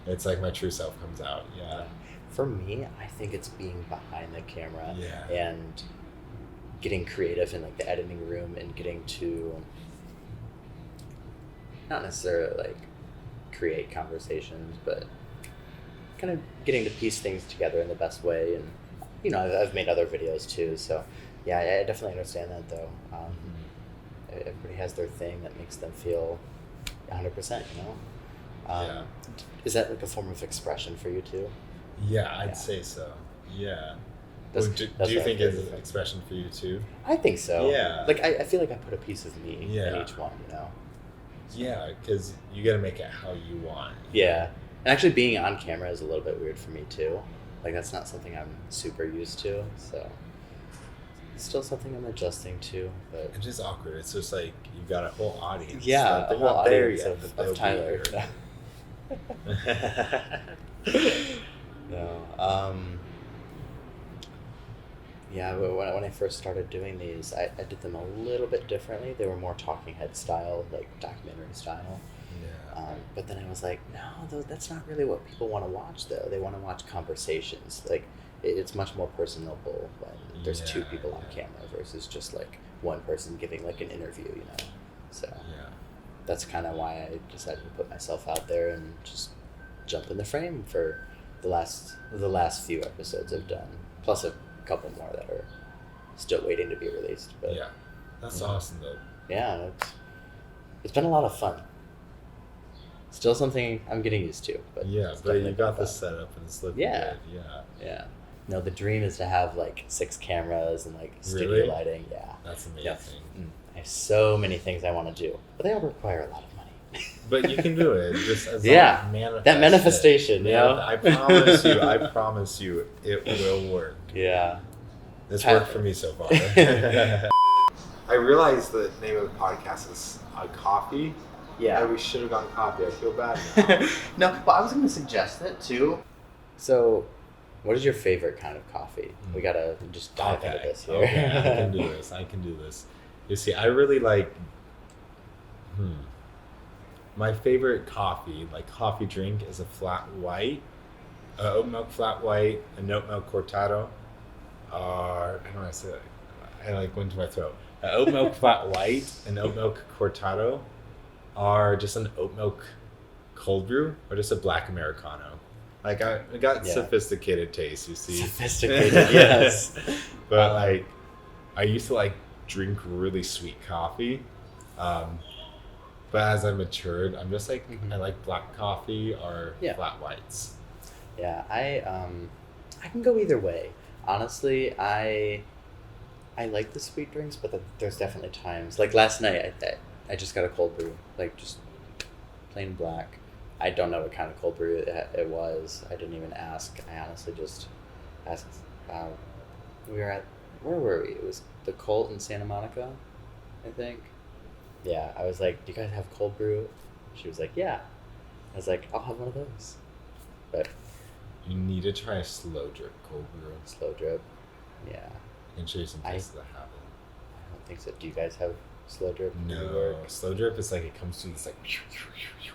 It's like my true self comes out. Yeah. For me, I think it's being behind the camera Yeah. and getting creative in like the editing room and getting to not necessarily like create conversations, but kind of getting to piece things together in the best way. And I've made other videos too, so yeah, I definitely understand that though. Everybody has their thing that makes them feel 100%. Yeah. Is that like a form of expression for you too? Yeah, I'd Yeah. say so. Yeah. That's- do that's you what I think feel. it's an expression for you too? I think so. Yeah. Like I feel like I put a piece of me in Yeah. each one. Yeah, because you got to make it how you want. Yeah. And actually being on camera is a little bit weird for me too. Like that's not something I'm super used to. So it's still something I'm adjusting to. But It's just awkward. It's just like you got a whole audience. yeah, Like, a they're whole not there audience yet, but they'll of be Tyler. here. No. Yeah, but when I first started doing these, I did them a little bit differently. They were more talking head style, like documentary style. Yeah. But then I was like, no, that's not really what people want to watch, though. They want to watch conversations. Like, it's much more personable when there's two Yeah, people on yeah. camera versus just, like, one person giving, like, an interview, So Yeah. that's kind of why I decided to put myself out there and just jump in the frame for the last few episodes I've done. Plus a couple more that are still waiting to be released. But Yeah. That's Yeah. awesome though. yeah, it's been a lot of fun. Still something I'm getting used to, but Yeah, it's but you definitely got fun. the setup and it's looking Yeah. good. Yeah. Yeah. No, the dream is to have like 6 cameras and like studio Really? lighting. Yeah. That's amazing. Yeah. I have so many things I want to do, but they all require a lot of money. But you can do it. Just as Yeah, long as manifest that manifestation, it. you know? I promise you, it will work. Yeah. It's Tyler. worked for me so far. I realized the name of the podcast is Coffee. Yeah. We should have gone coffee. I feel bad now. No, but I was going to suggest it too. So, what is your favorite kind of coffee? We gotta just dive into this here. Okay, I can do this. You see, I really like. My favorite coffee, like coffee drink, is a flat white, oat milk flat white, an oat milk cortado, or how do I say that? I like went to my throat. An oat milk flat white, an oat milk cortado, or just an oat milk cold brew, or just a black Americano. Like I got Yeah. sophisticated taste, you see. Sophisticated, yes. But like, I used to like drink really sweet coffee, but as I matured, I'm just like I like black coffee or Yeah. flat whites. Yeah, I can go either way. Honestly, I like the sweet drinks, but there's definitely times like last night. I just got a cold brew, like just plain black. I don't know what kind of cold brew it was. I didn't even ask. I honestly just asked. We were at, where were we? It was the Colt in Santa Monica, I think. Yeah, I was like, do you guys have cold brew? She was like, yeah. I was like, I'll have one of those. But You need to try a slow drip cold brew. slow drip, yeah. I can show you some places that have it. I don't think so. Do you guys have slow drip in New No, York? slow drip is like it comes through this like,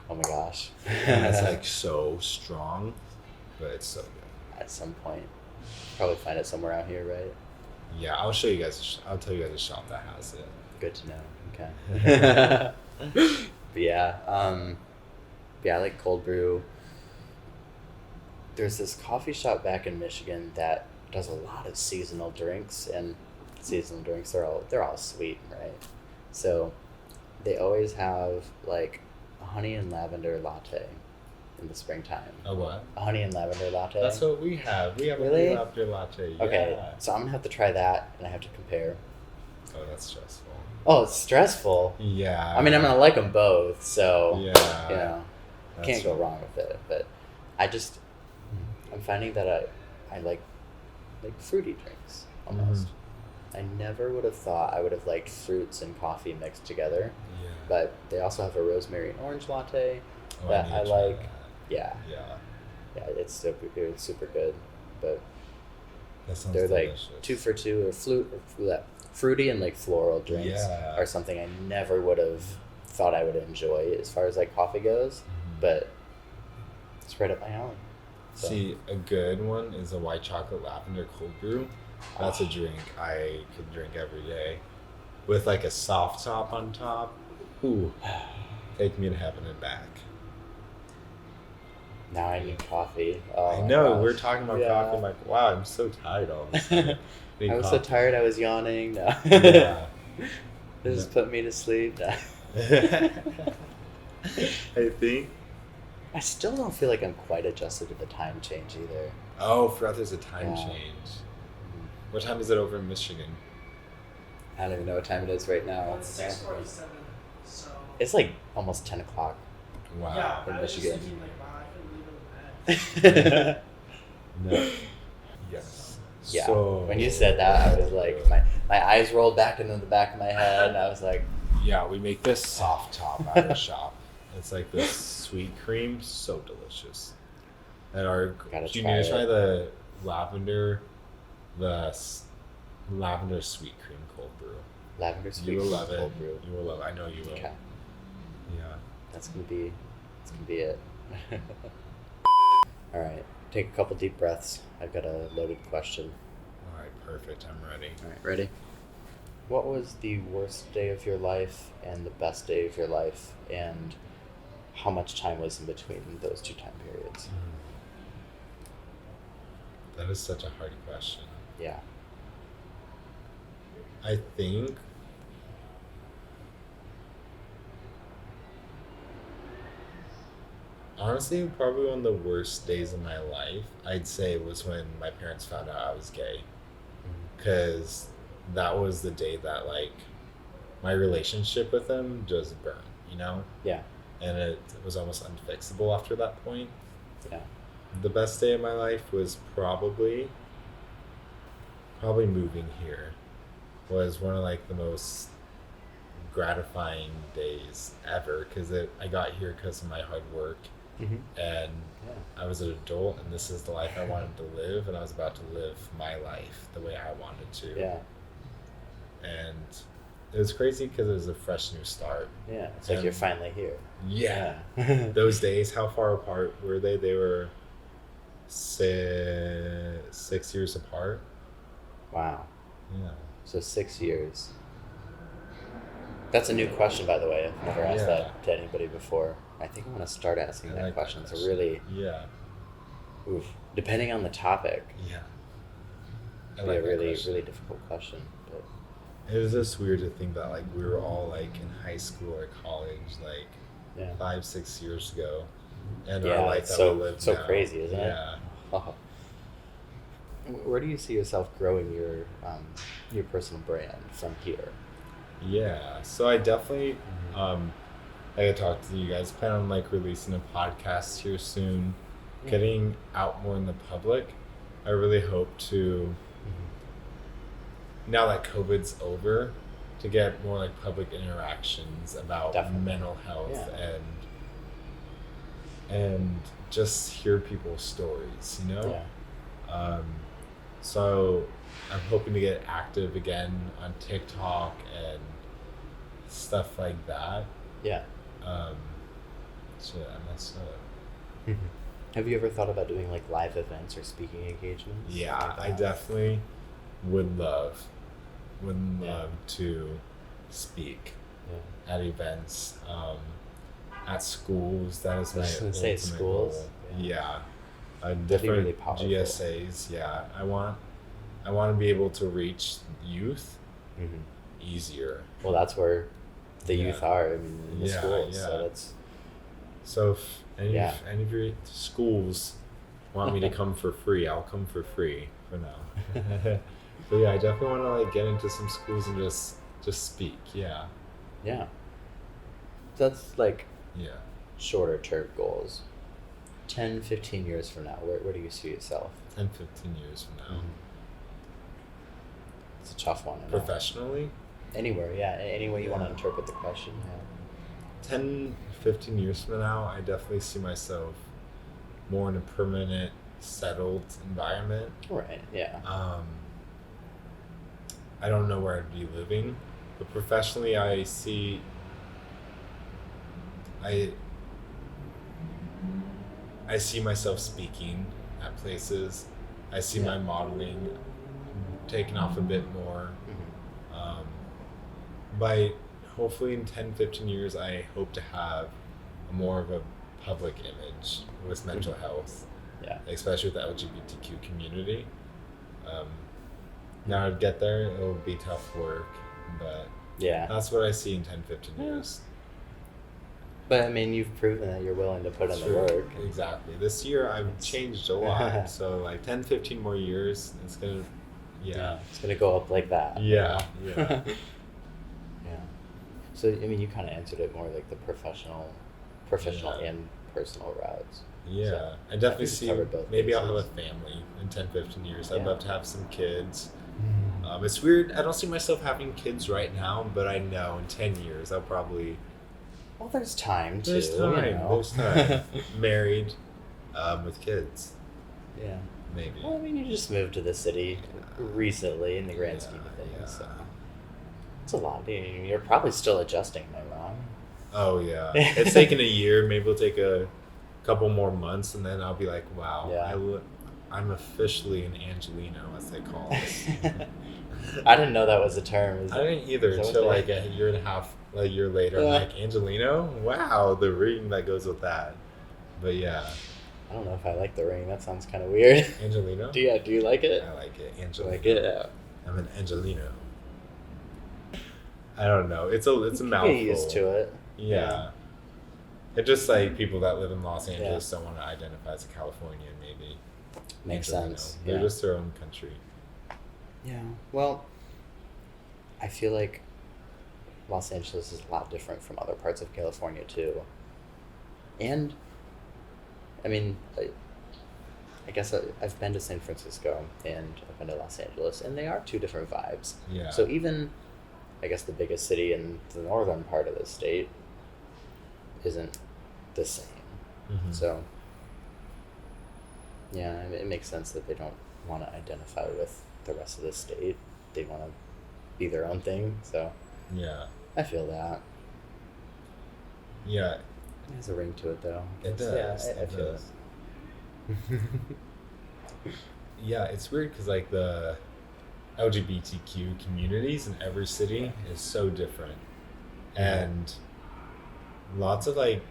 Oh my gosh. and it's like so strong, but it's so good. At some point. Probably find it somewhere out here, right? Yeah, I'll show you guys. I'll tell you guys a shop that has it. Good to know. Okay. But yeah, I like cold brew. There's this coffee shop back in Michigan that does a lot of seasonal drinks, and seasonal drinks, they're all sweet, right? So they always have like a honey and lavender latte in the springtime. A what? A honey and lavender latte. That's what we have. We have Really? a lavender latte. Yeah. Okay, so I'm gonna have to try that, and I have to compare. Oh, that's stressful. Oh, it's stressful. Yeah. I mean, I'm gonna like them both, so Yeah. you know, can't go wrong with it. But I'm finding that I like fruity drinks almost. I never would have thought I would have liked fruits and coffee mixed together. Yeah. But they also have a rosemary and orange latte Oh, that need I to try like. that. Yeah, Yeah. it's super good. But That sounds they're delicious. like 2 for 2 or fruity and like floral drinks Yeah. are something I never would have thought I would enjoy as far as like coffee goes, but it's right up my alley. So. See, a good one is a white chocolate lavender cold brew. That's a drink I could drink every day, with like a soft top on top. Ooh, take me to heaven and back. Now I need coffee. Oh, I know, gosh. we're talking about coffee. I'm like, wow, I'm so tired all of a sudden. I was so tired I was yawning. No. Yeah. This just put me to sleep. No. I think. I still don't feel like I'm quite adjusted to the time change either. Oh, forgot there's a time Yeah. change. What time is it over in Michigan? I don't even know what time it is right now. It's 6:47. So. It's like almost 10 o'clock. Wow. Yeah, in I was just Michigan. thinking like, wow, I couldn't leave it in bed. No. Yes. Yeah. So, When you said that, I was like, my eyes rolled back into the back of my head, and I was like, yeah, we make this soft top at our shop. It's like this sweet cream, so delicious. And Gotta do you try need to try it. the lavender sweet cream cold brew? lavender sweet You will love cold it. brew. You will love it. I know you will. Okay, Yeah. that's gonna be it. All right, take a couple deep breaths. I've got a loaded question. All right, perfect. I'm ready. All right, ready? What was the worst day of your life and the best day of your life, and how much time was in between those two time periods? That is such a hard question. Yeah. I think honestly, probably one of the worst days of my life, I'd say, was when my parents found out I was gay. Because that was the day that, like, my relationship with them just burned, you know? Yeah. And it was almost unfixable after that point. Yeah. The best day of my life was probably moving here. Was one of like the most gratifying days ever, because I got here because of my hard work, Mm-hmm. and Yeah. I was an adult, and this is the life I wanted to live, and I was about to live my life the way I wanted to. Yeah. And it was crazy because it was a fresh new start. Yeah. It's like you're finally here. Yeah. Yeah. Those days, how far apart were they? They were 6 years apart. Wow. Yeah. So 6 years. That's a new question, by the way. I've never asked Yeah. that to anybody before. I think I'm going to start asking I that like question. that It's a really, Yeah. depending on the topic, Yeah. I be like a that really, question. really difficult question. But It was just weird to think that like we were all like in high school or college like yeah. 5-6 years ago, and Yeah, our life it's that so- we live so now. crazy, isn't it? Yeah. Oh. Where do you see yourself growing your personal brand from here? Yeah. So I definitely like I talked to you guys, plan on like releasing a podcast here soon, Yeah. getting out more in the public. I really hope to, now that COVID's over, to get more like public interactions about Definitely. mental health Yeah. and just hear people's stories, you know? Yeah. So I'm hoping to get active again on TikTok and stuff like that. Yeah. So I messed up. Have you ever thought about doing like live events or speaking engagements? Yeah, Something like I that? definitely would love Yeah. to speak Yeah. at events, at schools. That is I my was gonna say ultimate schools, goal. yeah. Yeah, be different really powerful. GSAs. Yeah, I want I want to be able to reach youth Mm-hmm. easier. Well, that's where the Yeah. youth are, I mean, in the Yeah, schools. yeah. So that's So if any of your schools want me to come for free, I'll come for free for now. But yeah, I definitely want to like get into some schools and just speak. Yeah, yeah. That's like yeah. shorter term goals. 10, 15 years from now, where do you see yourself? 10, 15 years from now. It's a tough one. I know. Professionally, Anywhere, yeah. Any way you want to Yeah. interpret the question. 10, 15 years from now, I definitely see myself more in a permanent, settled environment. Yeah. Right. Yeah. I don't know where I'd be living, but professionally, I see myself speaking at places. I see my modeling taking off a bit more. By hopefully in 10, 15 years, I hope to have more of a public image with mental health, Yeah. especially with the LGBTQ community. Now to get there, it'll be tough work, but Yeah. that's what I see in 10, 15 Yeah. years. But I mean, you've proven that you're willing to put in the True. work. Exactly. This year I've changed a lot. So like 10, 15 more years, it's gonna, It's gonna go up like that. Yeah, you know? yeah. Yeah. So I mean, you kind of answered it more like the professional Yeah. and personal routes. Yeah. So, I definitely think see, you covered both maybe I'll have a bases. family in 10, 15 years. I'd Yeah. love to have some kids. It's weird. I don't see myself having kids right now, but I know in 10 years I'll probably, Well, there's time too. there's time, You know? there's time. Married, with kids, Yeah. maybe. Well, I mean, you just moved to the city recently in the grand scheme of things, Yeah. so it's a lot. You're probably still adjusting, am I wrong? Oh yeah, it's taken a year. Maybe it'll take a couple more months, and then I'll be like, wow, Yeah. I'm officially an Angelino, as they call us. I didn't know that was a term. I didn't either is that what until they- like a year and a half, a year later. I'm Yeah. like, Angelino? Wow, the ring that goes with that. But yeah, I don't know if I like the ring. That sounds kind of weird. Angelino. Do you like it? I like it. Do you Angelino. like it? Yeah. I'm an Angelino. I don't know. It's a You mouthful. get used to it. Yeah. It's just like people that live in Los Yeah. Angeles don't want to identify as a Californian, maybe. Makes Angelino. sense. They're Yeah. just their own country. Yeah. Well, I feel like Los Angeles is a lot different from other parts of California too. And I mean, I guess I've been to San Francisco and I've been to Los Angeles, and they are two different vibes. Yeah. So even, I guess, the biggest city in the northern part of the state isn't the same. Mhm. So, yeah, it makes sense that they don't want to identify with the rest of the state. They want to be their own thing. So, Yeah. I feel that. Yeah. It has a ring to it, though. It does. Yeah, I It feel does. it. Yeah, it's weird because like the LGBTQ communities in every city is so different, and lots of like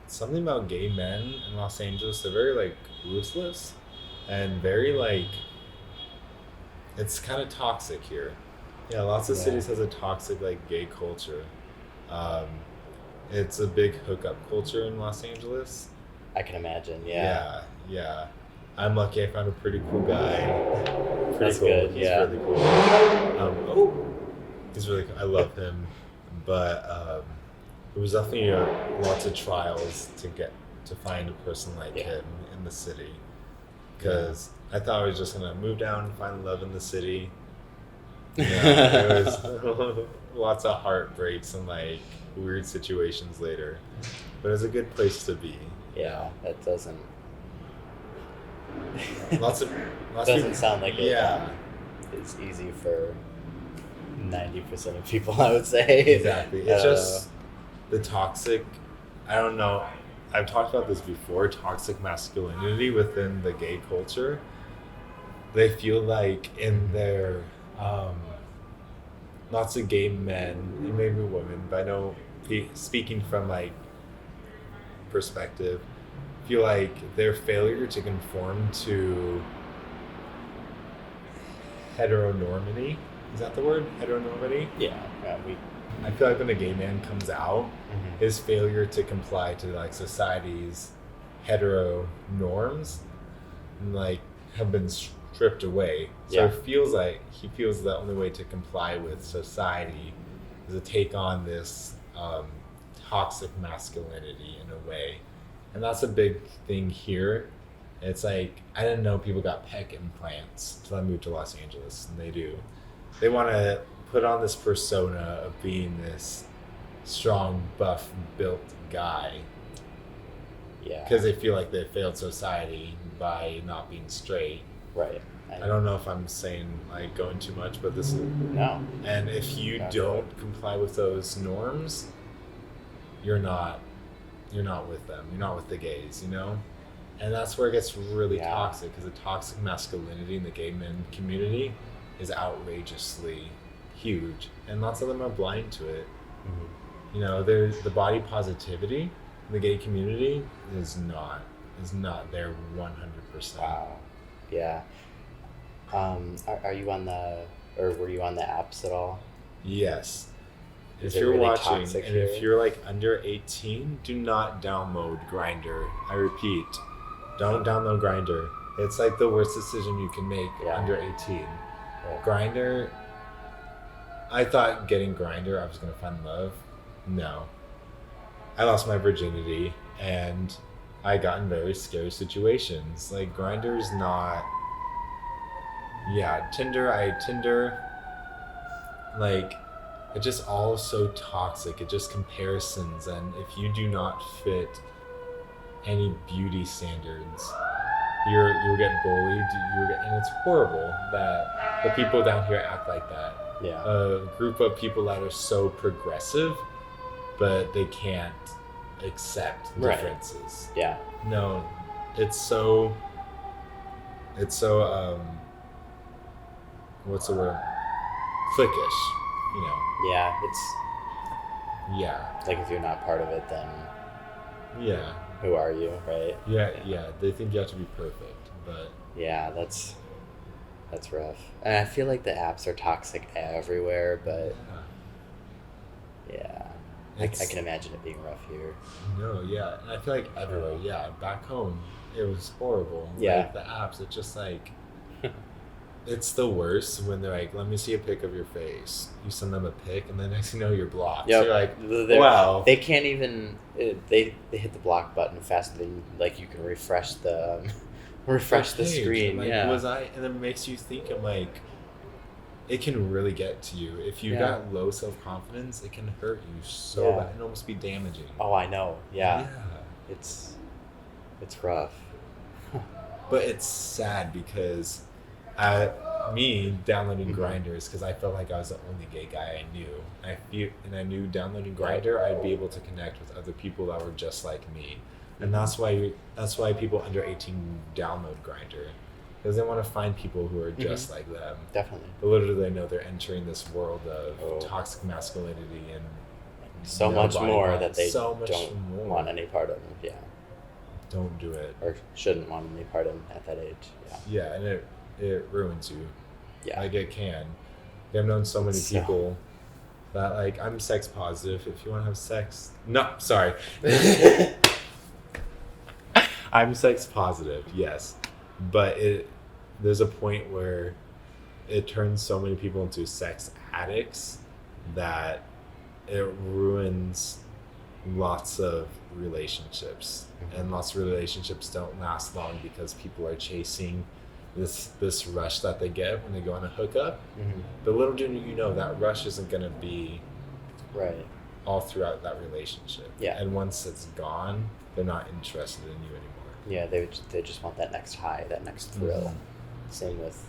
something about gay men in Los Angeles. They're very like ruthless and very like it's kind of toxic here. Yeah, lots of Yeah. cities has a toxic like gay culture. It's a big hookup culture in Los Angeles. I can imagine, yeah. Yeah. I'm lucky I found a pretty cool guy. Pretty That's cool. good, He's yeah. really cool. He's really cool. I love him. But it was definitely lots of trials to find a person like Yeah. him in the city. Because I thought I was just going to move down and find love in the city. Yeah, it was lots of heartbreaks and like weird situations later. But it's a good place to be. Yeah, that doesn't Lots of doesn't sound like it. Yeah, It's easy for 90% of people, I would say. exactly. It's just the toxic. I don't know. I've talked about this before. Toxic masculinity within the gay culture. They feel like in their lots of gay men and maybe women, but I know speaking from like perspective, feel like their failure to conform to heteronormity. Is that the word? Heteronormity? Yeah. I feel like when a gay man comes out, Mm-hmm. his failure to comply to like society's hetero norms, like, have been stripped away. So Yeah. it feels like he feels the only way to comply with society is to take on this toxic masculinity in a way, and that's a big thing here. It's like, I didn't know people got pec implants until I moved to Los Angeles, and they do. They want to put on this persona of being this strong, buff, built guy Yeah. because they feel like they failed society by not being straight. Right. I don't know if I'm saying like going too much, but this is, No. and if you Gotcha. don't comply with those norms, you're not with them. You're not with the gays, you know? And that's where it gets really Yeah. toxic, because the toxic masculinity in the gay men community is outrageously huge, and lots of them are blind to it. Mm-hmm. You know, there's the body positivity in the gay community is not there 100%. Wow. Yeah. Are you on or were you on the apps at all? Yes. Is If it you're really watching toxic and here? if you're like under 18, do not download Grindr. I repeat, don't download Grindr. It's like the worst decision you can make Yeah. under 18. Right. Grindr, I thought getting Grindr I was going to find love. No. I lost my virginity and I got in very scary situations. Like, Grindr's not... Yeah, Tinder, like, it just all so toxic. It just comparisons, and if you do not fit any beauty standards, you'll get bullied. And it's horrible that the people down here act like that. Yeah. A group of people that are so progressive, but they can't accept Right. differences. Yeah. No, it's so what's the word? Cliquish, you know. Yeah. It's Yeah. like, if you're not part of it, then Yeah. who are you, right? Yeah. They think you have to be perfect, but Yeah, that's rough. And I feel like the apps are toxic everywhere, but yeah, I It's- can imagine it being rough here. no, yeah. And I feel like everywhere, yeah. Back home, it was horrible. Yeah. Like, the apps, it's just like, it's the worst when they're like, let me see a pic of your face. You send them a pic, and then next thing you know, you're blocked. Yep. You're like, They're- wow. They can't even. They hit the block button faster than, like, you can refresh the refresh the page. screen. Like, yeah. and it makes you think, I'm like, it can really get to you. If you Yeah. got low self-confidence, it can hurt you so Yeah. bad and almost be damaging. Oh, I know. Yeah. It's rough. But it's sad because me downloading Mm-hmm. Grindr is because I felt like I was the only gay guy I knew. I knew downloading Grindr, I'd be able to connect with other people that were just like me. And that's why people under 18 download Grindr, because they want to find people who are just like them. Definitely. But little do they know they're entering this world of Oh. toxic masculinity and So no much body more violence. that they So much don't more. want any part of. Yeah. Don't do it. Or shouldn't want any part of at that age. Yeah. Yeah, and it ruins you. Yeah. Like, it can. I've known so many So- people that, like, I'm sex positive. If you want to have sex, no, sorry. I'm sex positive, yes, but there's a point where it turns so many people into sex addicts that it ruins lots of relationships, and lots of relationships don't last long because people are chasing this rush that they get when they go on a hookup. Mm-hmm. But little do you know, that rush isn't going to be Right. all throughout that relationship. Yeah. And once it's gone, they're not interested in you anymore. Yeah, they just want that next high, that next thrill. Mhm. Same with,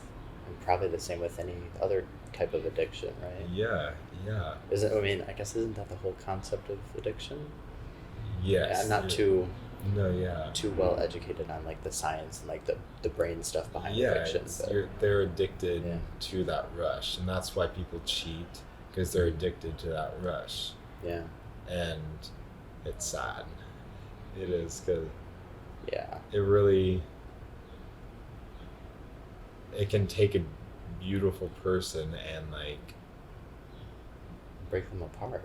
and probably the same with any other type of addiction, right? Yeah. I guess isn't that the whole concept of addiction? Yes. Yeah, I'm not too Yeah. well educated on, like, the science and, like, the brain stuff behind Yeah, addiction. But they're addicted Yeah. to that rush, and that's why people cheat, because they're addicted to that rush. yeah, And it's sad. It is, because yeah, it really, it can take a beautiful person and like break them apart.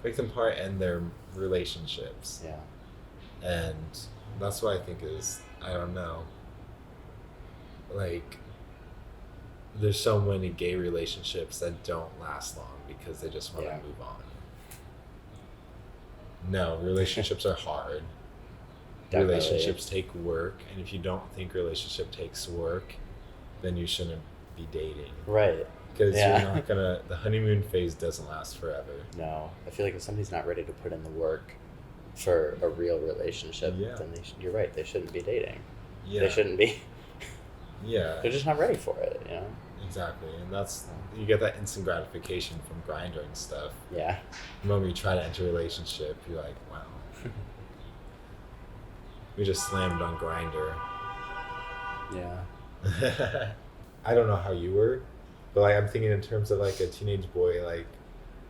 and their relationships. Yeah. And that's what I think is, I don't know, like there's so many gay relationships that don't last long because they just want to move on. No, relationships are hard. Definitely. Relationships take work, and if you don't think relationship takes work, then you shouldn't be dating. Right. Because you're not gonna, the honeymoon phase doesn't last forever. No. I feel like if somebody's not ready to put in the work for a real relationship, then you're right, they shouldn't be dating. Yeah. They shouldn't be. Yeah. They're just not ready for it, you know? Exactly. And that's, you get that instant gratification from Grindr and stuff. Yeah. The moment you try to enter a relationship, you're like, wow. We just slammed on Grindr. Yeah. I don't know how you were, but like I'm thinking in terms of like a teenage boy like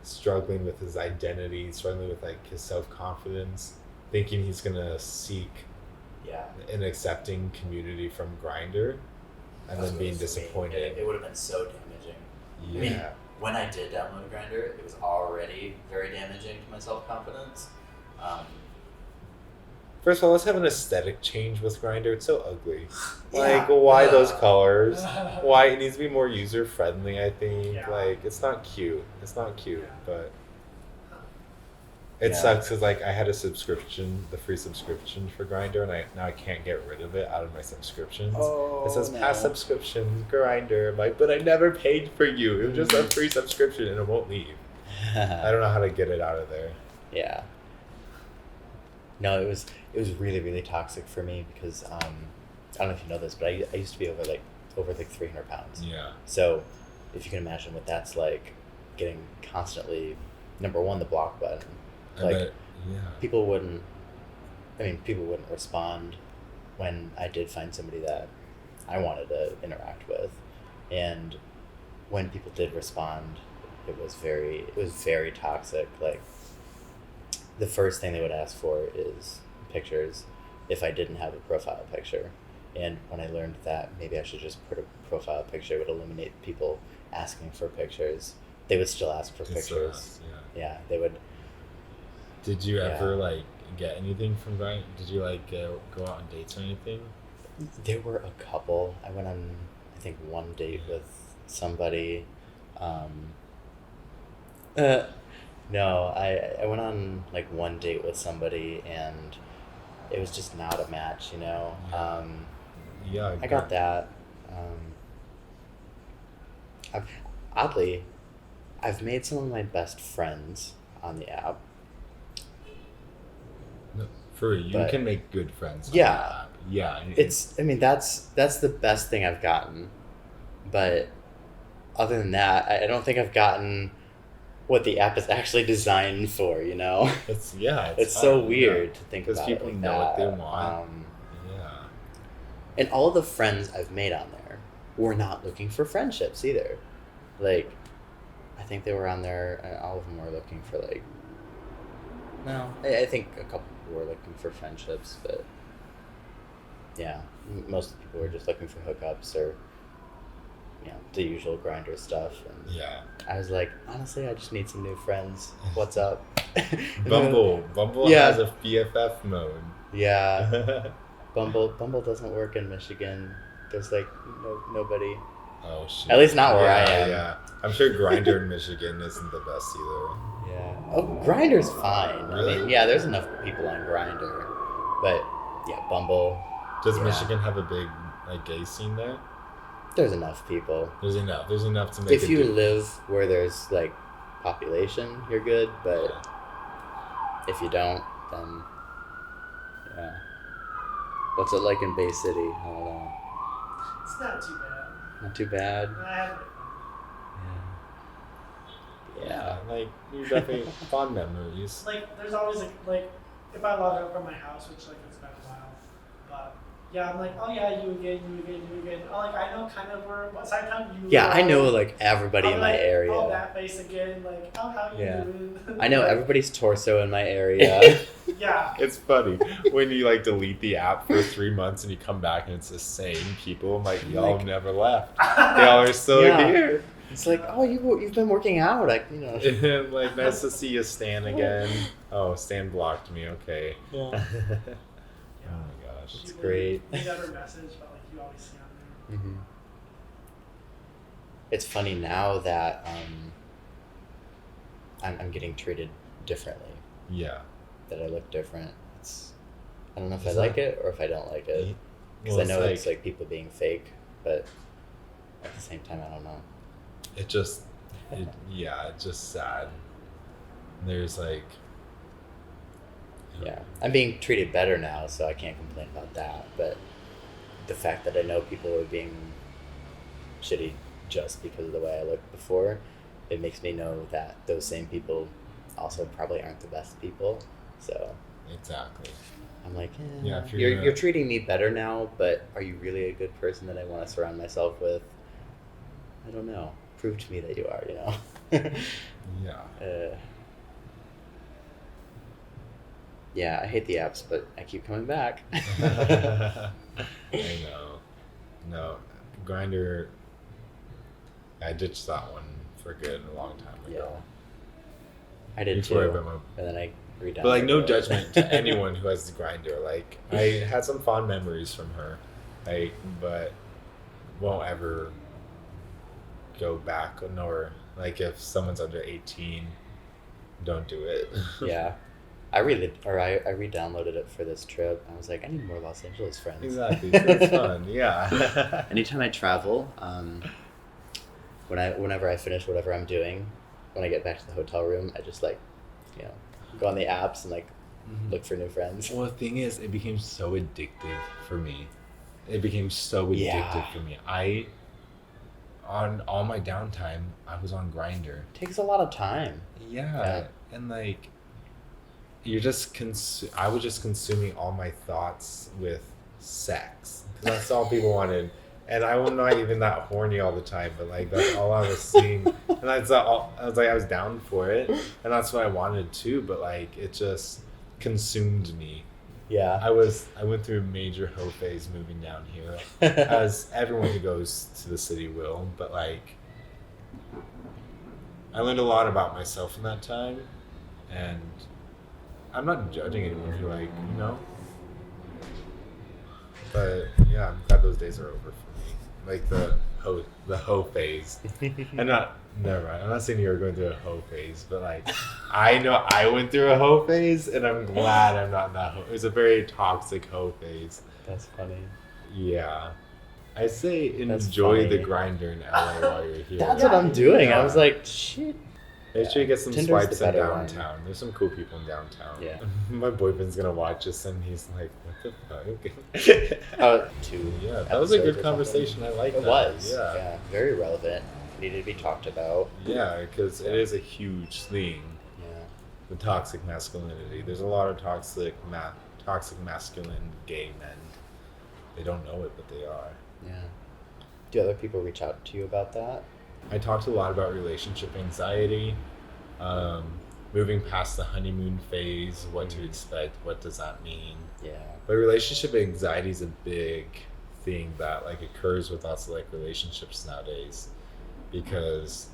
struggling with his identity, struggling with like his self-confidence, thinking he's gonna seek an accepting community from Grindr, and then being disappointed. It would have been so damaging. Yeah. I mean, when I did download Grindr, it was already very damaging to my self-confidence. First of all, let's have an aesthetic change with Grindr. It's so ugly. Like, why those colors? Why it needs to be more user friendly? I think like it's not cute. It's not cute, but it sucks because like I had a subscription, the free subscription for Grindr, and now I can't get rid of it out of my subscriptions. Oh, it says past subscription Grindr. I'm like, but I never paid for you. It was just a free subscription, and it won't leave. I don't know how to get it out of there. Yeah. No, it was really, really toxic for me because I don't know if you know this, but I used to be over 300 pounds. Yeah. So if you can imagine what that's like, getting constantly, number one, the block button. People wouldn't respond when I did find somebody that I wanted to interact with, and when people did respond, it was very toxic. Like, the first thing they would ask for is pictures if I didn't have a profile picture. And when I learned that maybe I should just put a profile picture, it would eliminate people asking for pictures. They would still ask for pictures. Yeah, they would. Did you ever like get anything from Grindr? Did you like go out on dates or anything? There were a couple. I went on, I think, one date with somebody. No, I went on like one date with somebody and it was just not a match, you know. I got that. I've made some of my best friends on the app. No, for you can make good friends. Yeah. Yeah. That's the best thing I've gotten. But other than that, I don't think I've gotten what the app is actually designed for, you know? It's so weird to think about. Because people like know what they want. And all the friends I've made on there were not looking for friendships either. Like, I think they were on there, and all of them were looking for like. No, I think a couple people were looking for friendships, but yeah, most of the people were just looking for hookups or, you know, the usual Grindr stuff. And I was like, honestly, I just need some new friends. What's up? Bumble has a BFF mode. Yeah. Bumble doesn't work in Michigan. There's like nobody. Oh shit. At least not where I am. Yeah. I'm sure Grindr in Michigan isn't the best either. Yeah. Oh, Grindr's fine. Really? I mean, yeah, there's enough people on Grindr, but yeah, Bumble. Does Michigan have a big like gay scene there? There's enough people. There's enough to make. If you live where there's like population, you're good. But if you don't, then yeah. What's it like in Bay City? I don't know. It's not too bad. Not too bad. Yeah, like you definitely fond memories. Like there's always like if I log out from my house, which like it's been a while, but yeah, I'm like, oh yeah, you again. Oh, like I know kind of what side town you. Yeah, I know like everybody in my area. Oh, that face again, like how you doing? I know everybody's torso in my area. Yeah. It's funny when you like delete the app for 3 months and you come back and it's the same people. I'm like, y'all Like- never left. Y'all are still Yeah. here. It's like, oh, you've been working out. And like, nice to see you, Stan, again. Oh, Stan blocked me. Okay. Yeah. Oh my gosh. It's great. You never message, but like you always see on there. Mm-hmm. It's funny now that I'm getting treated differently. Yeah. That I look different. I don't know if Is I like it or if I don't like it. Because I know it's like people being fake, but at the same time, I don't know. It's just sad. There's like, Yeah, I'm being treated better now, so I can't complain about that. But the fact that I know people were being shitty just because of the way I looked before, it makes me know that those same people also probably aren't the best people. So exactly. I'm like, Yeah, if you're treating me better now, but are you really a good person that I want to surround myself with? I don't know. Prove to me that you are, Yeah. Yeah, I hate the apps, but I keep coming back. I know. No, Grindr. I ditched that one for good a long time ago. Yeah. I did Before I too. met my- And then I redone But like, no it. judgment to anyone who has the Grindr. Like, I had some fond memories from her, but won't ever go back. Nor like, if someone's under 18, don't do it. Yeah. I re-downloaded it for this trip. I was like, I need more Los Angeles friends. Exactly. So it's fun. Yeah. Anytime I travel, whenever I finish whatever I'm doing, when I get back to the hotel room, I just go on the apps and look for new friends. Well, the thing is, it became so addictive for me. It became so addictive for me. On all my downtime, I was on Grindr. It takes a lot of time. Yeah. And like, you're just I was just consuming all my thoughts with sex. 'Cause that's all people wanted. And I was not even that horny all the time, but like, that's all I was seeing. And that's all, I was down for it. And that's what I wanted too, but like, it just consumed me. Yeah. I went through a major hoe phase moving down here, as everyone who goes to the city will. But like, I learned a lot about myself in that time, and I'm not judging anyone who But yeah, I'm glad those days are over for me. Like the hoe phase, and never mind. I'm not saying you're going through a hoe phase, but like, I know I went through a hoe phase, and I'm glad I'm not in that hoe. It was a very toxic hoe phase. That's funny. Yeah. I say That's enjoy the funny. Grindr in LA while you're here. That's what I'm doing. Yeah. I was like, shit. Make sure you get some Tinder's swipes the in better one. downtown. There's some cool people in downtown. Yeah. My boyfriend's gonna watch this and he's like, what the fuck? Yeah, that was a good conversation. I like It that. was. Yeah. Yeah. Very relevant. Needed to be talked about. Yeah, because it is a huge thing. Yeah. The toxic masculinity. There's a lot of toxic masculine gay men. They don't know it, but they are. Yeah. Do other people reach out to you about that? I talked a lot about relationship anxiety, moving past the honeymoon phase, what to expect, what does that mean. Yeah. But relationship anxiety is a big thing that like occurs with lots of like relationships nowadays, because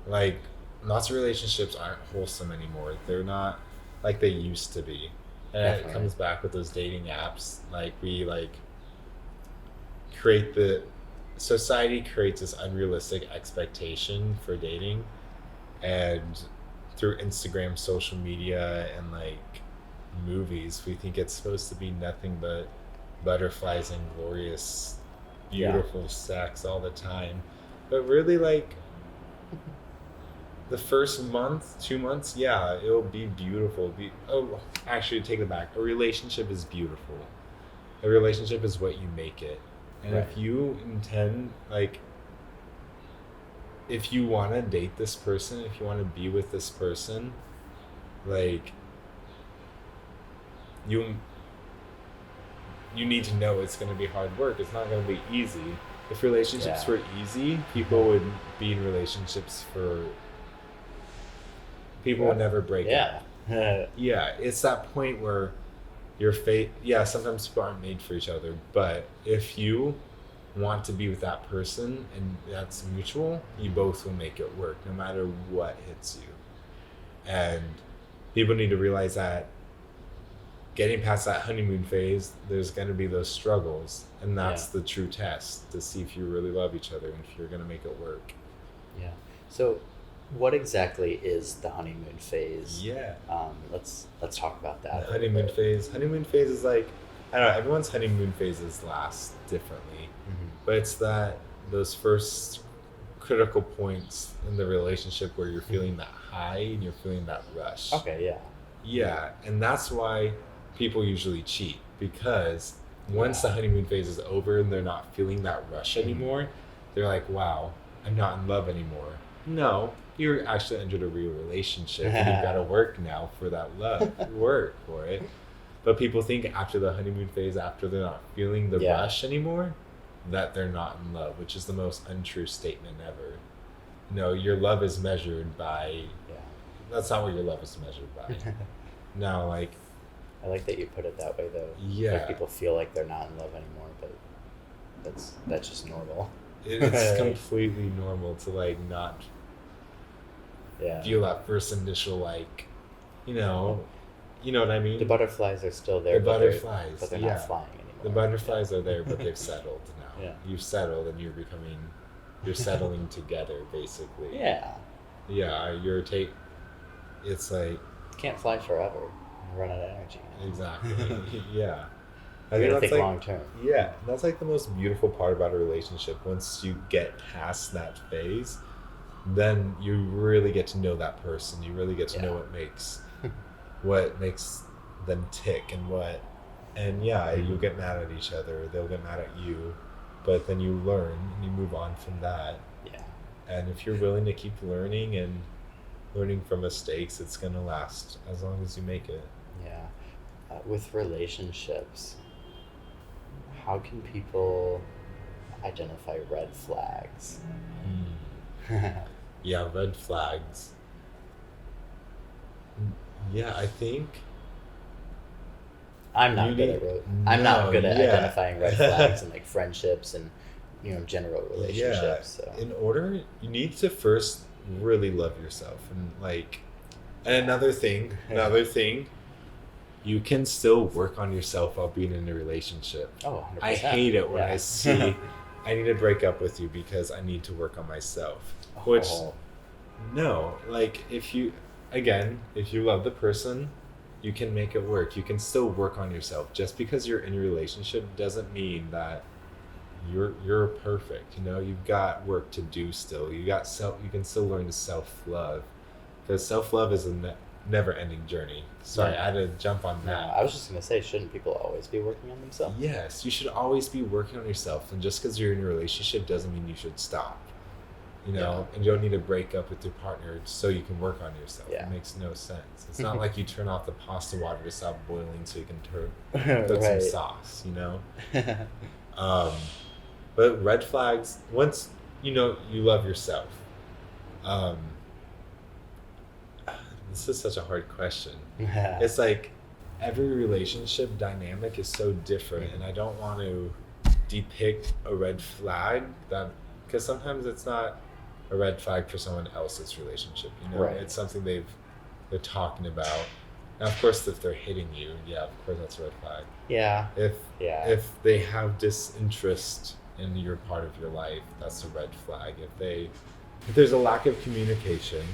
like lots of relationships aren't wholesome anymore. They're not like they used to be. And Definitely. it comes back with those dating apps. Like we society creates this unrealistic expectation for dating, and through Instagram, social media, and like movies, we think it's supposed to be nothing but butterflies and glorious, beautiful sex all the time. But really, like, the first month, 2 months, yeah, it'll be beautiful. Actually, take it back. A relationship is beautiful. A relationship is what you make it. And Right. if you intend, like, if you want to date this person, if you want to be with this person, like, you need to know it's going to be hard work. It's not going to be easy. If relationships were easy, people would be in relationships for... People would never break up. Yeah, it's that point where sometimes people aren't made for each other, but if you want to be with that person and that's mutual, you both will make it work no matter what hits you. And people need to realize that getting past that honeymoon phase, there's going to be those struggles, and that's the true test to see if you really love each other and if you're going to make it work. Yeah. So what exactly is the honeymoon phase? Yeah. Let's talk about that. The honeymoon phase. Honeymoon phase is like, I don't know, everyone's honeymoon phases last differently, but it's those first critical points in the relationship where you're feeling that high and you're feeling that rush. Okay, yeah. Yeah, and that's why people usually cheat, because once the honeymoon phase is over and they're not feeling that rush anymore, they're like, wow, I'm not in love anymore. No, you're actually entered a real relationship and you've got to work now for that love. Work for it. But people think after the honeymoon phase, after they're not feeling the rush anymore, that they're not in love, which is the most untrue statement ever. No, your love is measured by... That's not what your love is measured by. Now, like... I like that you put it that way, though. Yeah. Like people feel like they're not in love anymore, but that's just normal. It's completely normal to, like, not feel that first initial, like, you know what I mean? The butterflies are still there, but they're not flying anymore. The butterflies are there, but they've settled now. Yeah. You've settled and you're settling together, basically. Yeah. Yeah, it's like... You can't fly forever. You run out of energy. Exactly. Yeah. I think gotta think like, long term. Yeah, that's like the most beautiful part about a relationship. Once you get past that phase, then you really get to know that person. You really get to know what makes them tick and you'll get mad at each other. They'll get mad at you, but then you learn and you move on from that. Yeah. And if you're willing to keep learning and learning from mistakes, it's gonna last as long as you make it. Yeah. With relationships, how can people identify red flags? Yeah, red flags. Yeah, I think I'm not good at identifying red flags in like friendships and general relationships. Yeah. So. In order, you need to first really love yourself, and another thing, you can still work on yourself while being in a relationship. Oh, 100%. I hate it when I see I need to break up with you because I need to work on myself. Which, no, like if you love the person, you can make it work. You can still work on yourself. Just because you're in a relationship doesn't mean that you're perfect. You've got work to do still. You can still learn to self-love, because self-love is a never-ending journey. Sorry, I had to jump on that. No, I was just gonna say, shouldn't people always be working on themselves? Yes, you should always be working on yourself, and just because you're in a relationship doesn't mean you should stop. And you don't need to break up with your partner so you can work on yourself. It makes no sense. It's not like you turn off the pasta water to stop boiling so you can put some sauce. But red flags, once you love yourself. This is such a hard question. It's like every relationship dynamic is so different, and I don't want to depict a red flag because sometimes it's not a red flag for someone else's relationship. It's something they're talking about. Now, of course, if they're hitting you, of course that's a red flag. Yeah. If they have disinterest in your part of your life, that's a red flag. If there's a lack of communication,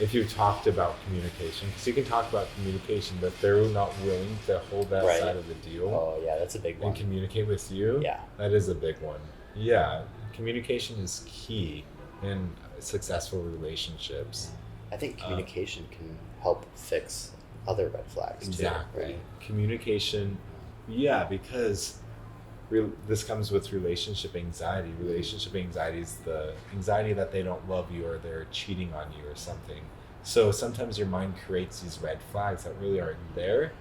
if you've talked about communication, because you can talk about communication, but they're not willing to hold that side of the deal. Oh yeah, that's a big one. And communicate with you. Yeah, that is a big one. Yeah, communication is key in successful relationships. I think communication can help fix other red flags too. Exactly. Right? Communication, because this comes with relationship anxiety. Relationship anxiety is the anxiety that they don't love you or they're cheating on you or something. So sometimes your mind creates these red flags that really aren't there,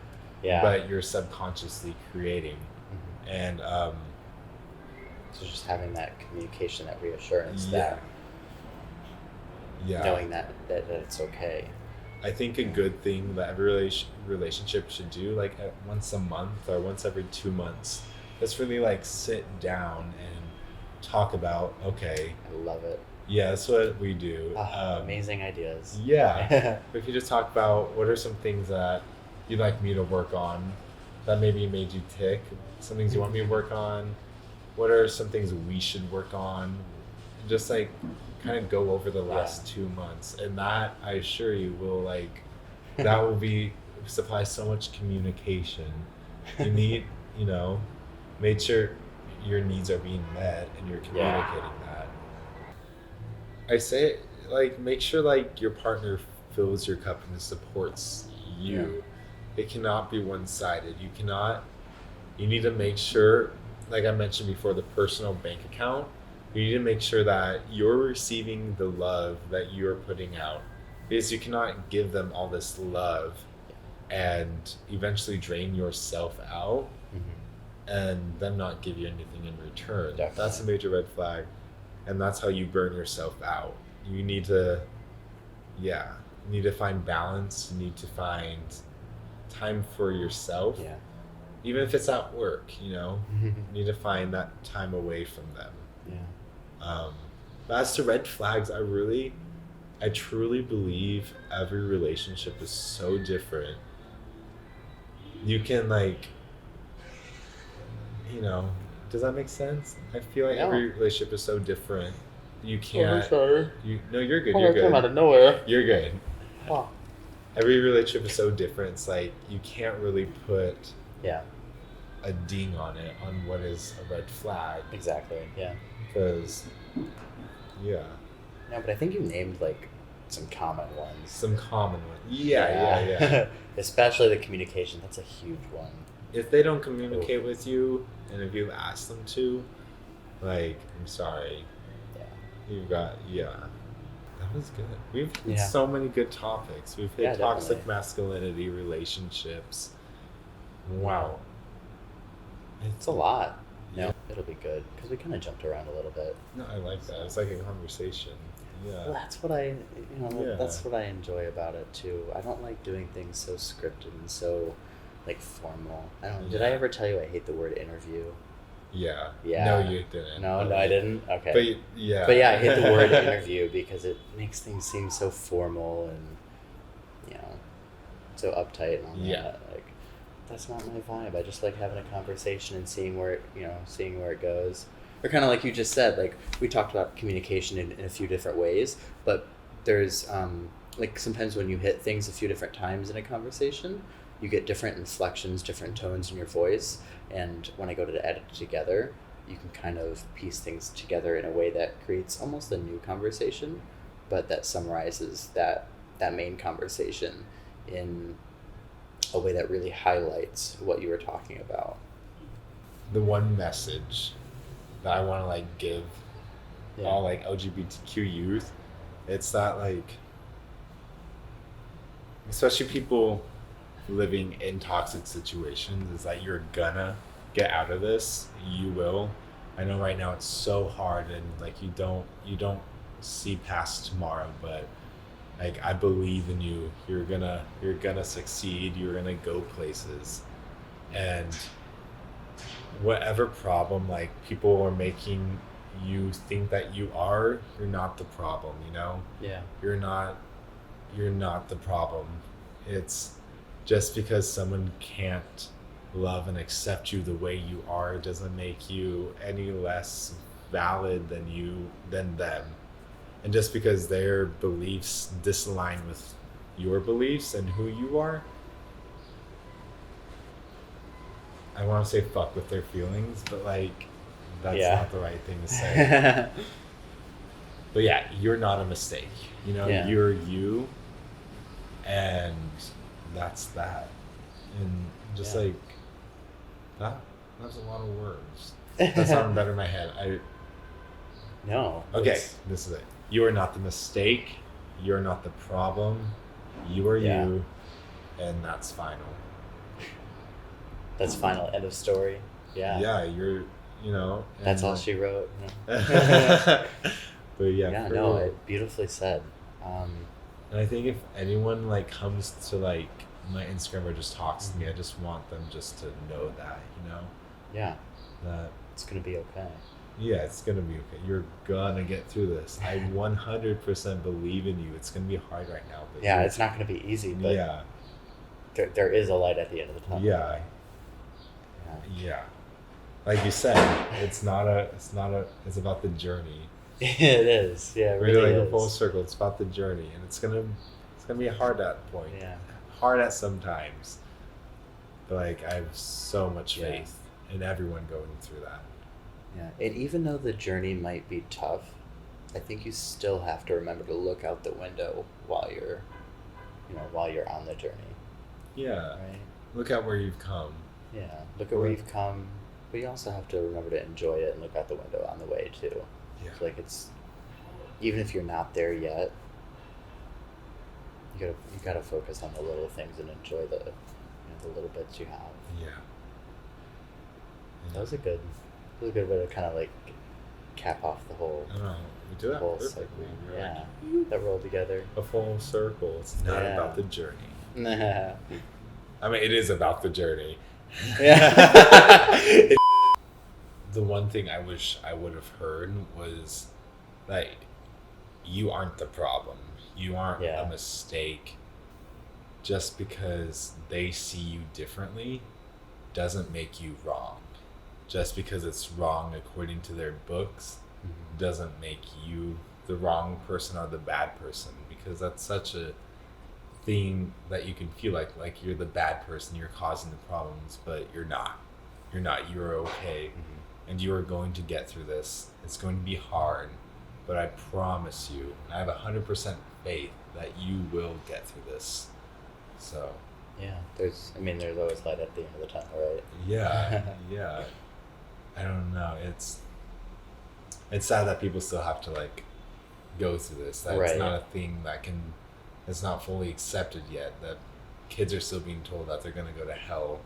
but you're subconsciously creating. And so just having that communication, that reassurance, that knowing that it's okay. I think a good thing that every relationship should do, like once a month or once every 2 months, is really like sit down and talk about, okay, I love it. yeah, that's what we do. Amazing ideas. Yeah. We could just talk about what are some things that you'd like me to work on that maybe made you tick, some things you want me to work on, what are some things we should work on, just like kind of go over the last 2 months, and that I assure you will like that will be supply so much communication. You need, make sure your needs are being met and you're communicating that. I say like make sure like your partner fills your cup and supports you. It cannot be one-sided. You need to make sure, like I mentioned before, the personal bank account, you need to make sure that you're receiving the love that you're putting out, because you cannot give them all this love and eventually drain yourself out and them not give you anything in return. Definitely. That's a major red flag, and that's how you burn yourself out. You need to find balance. You need to find time for yourself. Even if it's at work, you need to find that time away from them. But as to red flags, I truly believe every relationship is so different. You can does that make sense? I feel like every relationship is so different. You can't. Sorry. No, you're good. Oh, You're I came out good. of nowhere. You're good. Oh. Every relationship is so different. It's like you can't really put a ding on it on what is a red flag. Exactly. Yeah. Because, No, but I think you named like some common ones. Some common ones. Yeah. Especially the communication. That's a huge one. If they don't communicate with you, and if you ask them to, like, I'm sorry. You've got, that was good. We've hit so many good topics. We've hit toxic masculinity, relationships. Wow. It's a lot. No, it'll be good because we kind of jumped around a little bit. No, I like that. It's like a conversation. Yeah. Well, that's what that's what I enjoy about it too. I don't like doing things so scripted and so like formal. I don't. Did I ever tell you I hate the word interview? Yeah. Yeah. No, you didn't. No, I didn't. Okay. But yeah. But yeah, I hate the word interview because it makes things seem so formal and so uptight and all that. Like, that's not my vibe. I just like having a conversation and seeing where it goes. Or kind of like you just said, like we talked about communication in a few different ways, but there's like sometimes when you hit things a few different times in a conversation, you get different inflections, different tones in your voice. And when I go to edit it together, you can kind of piece things together in a way that creates almost a new conversation, but that summarizes that main conversation in a way that really highlights what you were talking about. The one message that I want to like give all like LGBTQ youth, it's that like, especially people living in toxic situations, is that you're gonna get out of this. You will. I know right now it's so hard and like you don't see past tomorrow, but like I believe in you. You're gonna succeed. You're gonna go places, and whatever problem like people are making you think that you're not the problem. You're not the problem. It's just because someone can't love and accept you the way you are doesn't make you any less valid than them. And just because their beliefs disalign with your beliefs and who you are, I want to say fuck with their feelings, but like that's not the right thing to say. But yeah, you're not a mistake. You're you, and that's that. And just like that's a lot of words. That sounded better in my head. No. Okay, this is it. You are not the mistake. You're not the problem. You are you, and that's final. That's final. End of story. Yeah. Yeah, you're. That's all she wrote. But yeah. Yeah. Beautifully said. And I think if anyone like comes to like my Instagram or just talks to me, I just want them just to know that, you know, Yeah. that It's gonna be okay. yeah, it's gonna be okay. You're gonna get through this. I 100% believe in you. It's gonna be hard right now, but Yeah, it's not gonna be easy, but yeah, there is a light at the end of the tunnel. yeah, Yeah. yeah. Like you said, it's about the journey. It is. Yeah, it We're really like is. a full circle. It's about the journey, and it's gonna be hard at point. Yeah. Hard at sometimes, but like I have so much Yeah. faith in everyone going through that. Yeah. And even though the journey might be tough, I think you still have to remember to look out the window while you're on the journey. Yeah, Right? look at where you've come. Yeah. Look at where you've come, but you also have to remember to enjoy it and look out the window on the way too. Yeah, So like it's, even if you're not there yet, you gotta focus on the little things and enjoy the little bits you have. yeah. That was a good way to kind of like cap off the whole I don't know. We do that whole perfectly. segment. We're Yeah, like, that rolled together. a full circle. It's not Yeah. about the journey. Yeah. I mean, it is about the journey. The one thing I wish I would have heard was that you aren't the problem. You aren't Yeah. a mistake. Just because they see you differently doesn't make you wrong. Just because it's wrong according to their books doesn't make you the wrong person or the bad person, because that's such a thing that you can feel like you're the bad person, you're causing the problems, but you're not. You're okay. And you are going to get through this. It's going to be hard, but I promise you, I have 100% faith that you will get through this. So Yeah, there's always light at the end of the tunnel, right? yeah, yeah. I don't know. It's sad that people still have to like go through this. That Right. it's not a thing it's not fully accepted yet. That kids are still being told that they're gonna go to hell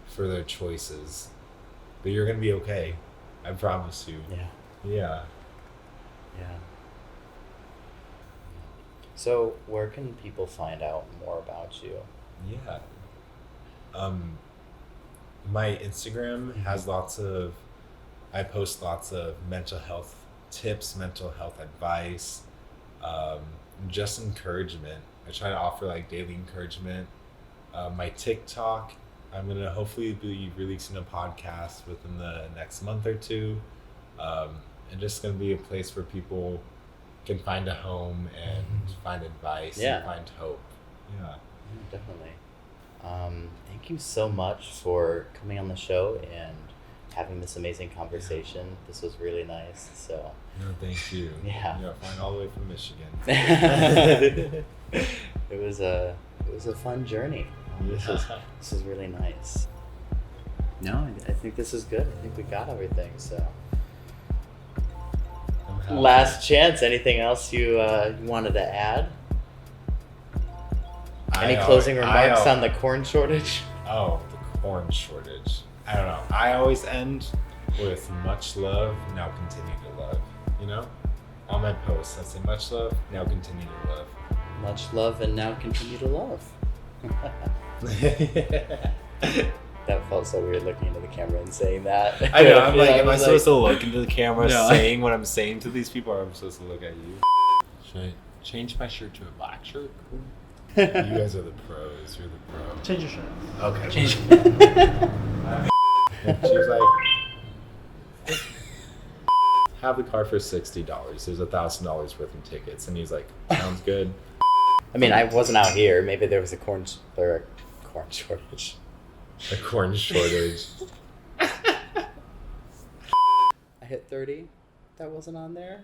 for their choices. But you're gonna be okay. I promise you. Yeah. Yeah. Yeah. So where can people find out more about you? Yeah. My Instagram has I post lots of mental health tips, mental health advice, just encouragement. I try to offer like daily encouragement. My TikTok, I'm gonna hopefully be releasing a podcast within the next month or two. And just gonna be a place where people can find a home and find advice and find hope. Yeah. Definitely. Thank you so much for coming on the show and having this amazing conversation. This was really nice. So No, thank you. Yeah. Flying all the way from Michigan. it was a fun journey. This is really nice. No, I think this is good. I think we got everything. So last chance. Anything else you wanted to add? Any closing remarks on the corn shortage? Oh, the corn shortage. I don't know. I always end with much love, now continue to love. You know? On my posts, I say much love, now continue to love. Much love and now continue to love. That felt so weird looking into the camera and saying that. I know, I'm like, I am I was supposed to look into the camera No. saying what I'm saying to these people, or am I supposed to look at you? Should I change my shirt to a black shirt? You guys are the pros. You're the pro. Change your shirt. Okay. She was like, have the car for $60. There's $1,000 worth in tickets. And he's like, sounds good. I mean, I wasn't out here. Maybe there was a corn shortage. A corn shortage. I hit 30. That wasn't on there.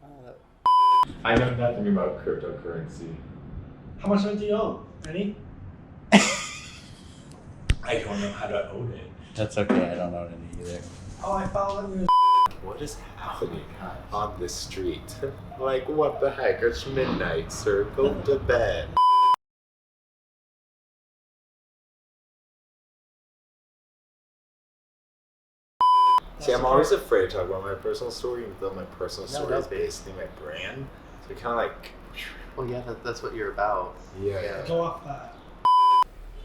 Oh, I know nothing about cryptocurrency. How much do you own? Any? I don't know how to own it. that's okay. I don't know any either. Oh, I followed you. What is happening on the street? Like, what the heck? It's midnight, sir. Go to bed. See, I'm always afraid to talk about my personal story, even though my personal story is basically my brand. So kind of like Well, yeah, that's what you're about. Yeah. Go off that.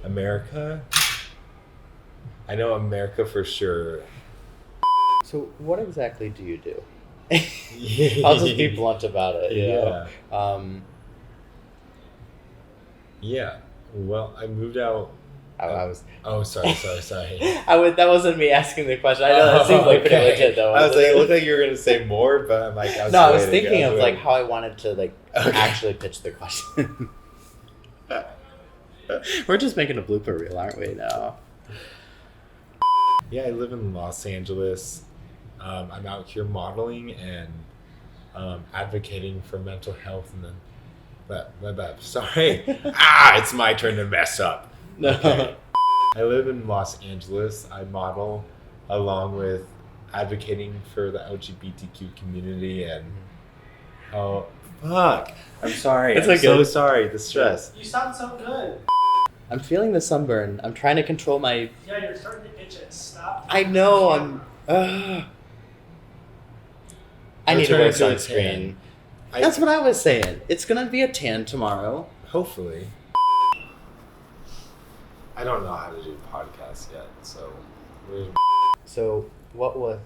America? I know America for sure. So what exactly do you do? I'll just be blunt about it. You know? Yeah. Well, I moved out. I was. Oh, sorry. That wasn't me asking the question. I know that seemed like pretty legit though. I was like, it looked like you were gonna say more, but I'm like, I was thinking of like how I wanted to like actually pitch the question. We're just making a blooper reel, aren't we? Now. Yeah, I live in Los Angeles. I'm out here modeling and advocating for mental health, and then, sorry, it's my turn to mess up. No. Okay. I live in Los Angeles. I model along with advocating for the LGBTQ community and oh fuck, I'm sorry. It's I'm okay. so sorry. The stress. You sound so good. I'm feeling the sunburn. I'm trying to control my. Yeah, you're starting to itch it. Stop. I know. I need to wear sunscreen. That's what I was saying. It's gonna be a tan tomorrow. Hopefully. I don't know how to do podcasts yet, so. So what was?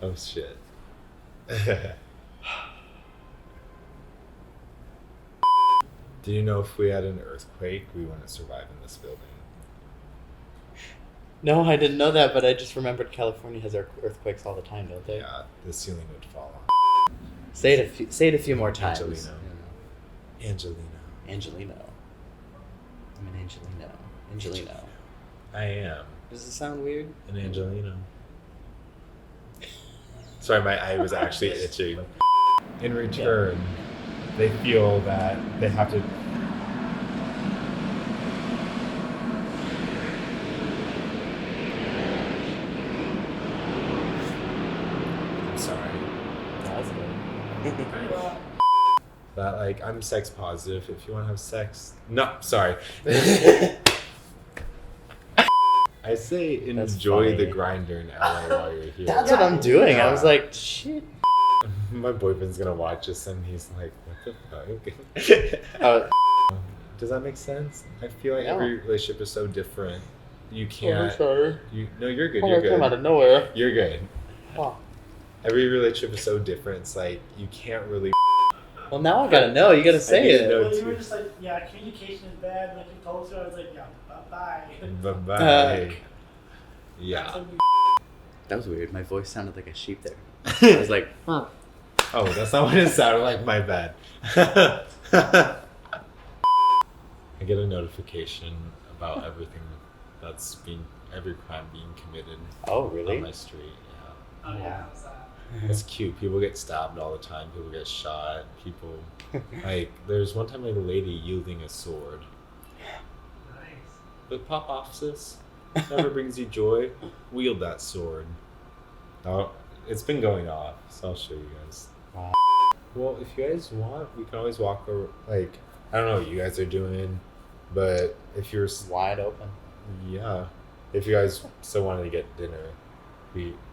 Oh shit. Do you know if we had an earthquake, we wouldn't survive in this building? No, I didn't know that, but I just remembered California has earthquakes all the time, don't they? Yeah, the ceiling would fall off. Say it a few more times. Angelino. Angelino. I'm an Angelino. Angelino. I am Does it sound weird? an Angelino. Sorry, my eye was actually itching. In return, they feel that they have to. I'm sorry. Pretty well. That like I'm sex positive. If you want to have sex, no, sorry. I say enjoy the funny. Grinder in LA while you're here. That's what I'm doing. I was like, shit. My boyfriend's gonna watch this and he's like, what the fuck? Does that make sense? I feel like every relationship is so different. You can't. sorry. No, you're good. Oh, You're I came out good. of nowhere. You're good. Oh. Every relationship is so different. It's like you can't really. Well, now I gotta know. You gotta say need to it. know. Well, you were just like, yeah, communication is bad. Like you told us, I was like, yeah, bye. Bye bye. Yeah. That was weird. My voice sounded like a sheep there. I was like, huh. Oh, that's not what it sounded like. My bad. I get a notification about everything every crime being committed Oh, really? on my street. Yeah. Oh yeah, how's that? It's cute. People get stabbed all the time. People get shot. People like there's one time like a lady yielding a sword. Nice. But pop off, sis. Never brings you joy. Wield that sword. Oh, it's been going off, so I'll show you guys. Wow. Well, if you guys want, we can always walk over. Like I don't know what you guys are doing, but if you're Wide open. yeah, if you guys still wanted to get dinner,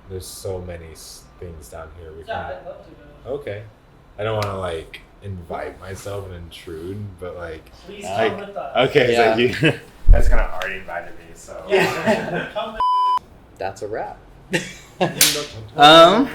there's so many things down here. We Yeah, can. I'd love to go. Okay. I don't want to like invite myself and intrude, but like. Please Like, come with us. Okay, Yeah. it's like you. That's kind of already invited me, so. Yeah, come with That's a wrap. Um.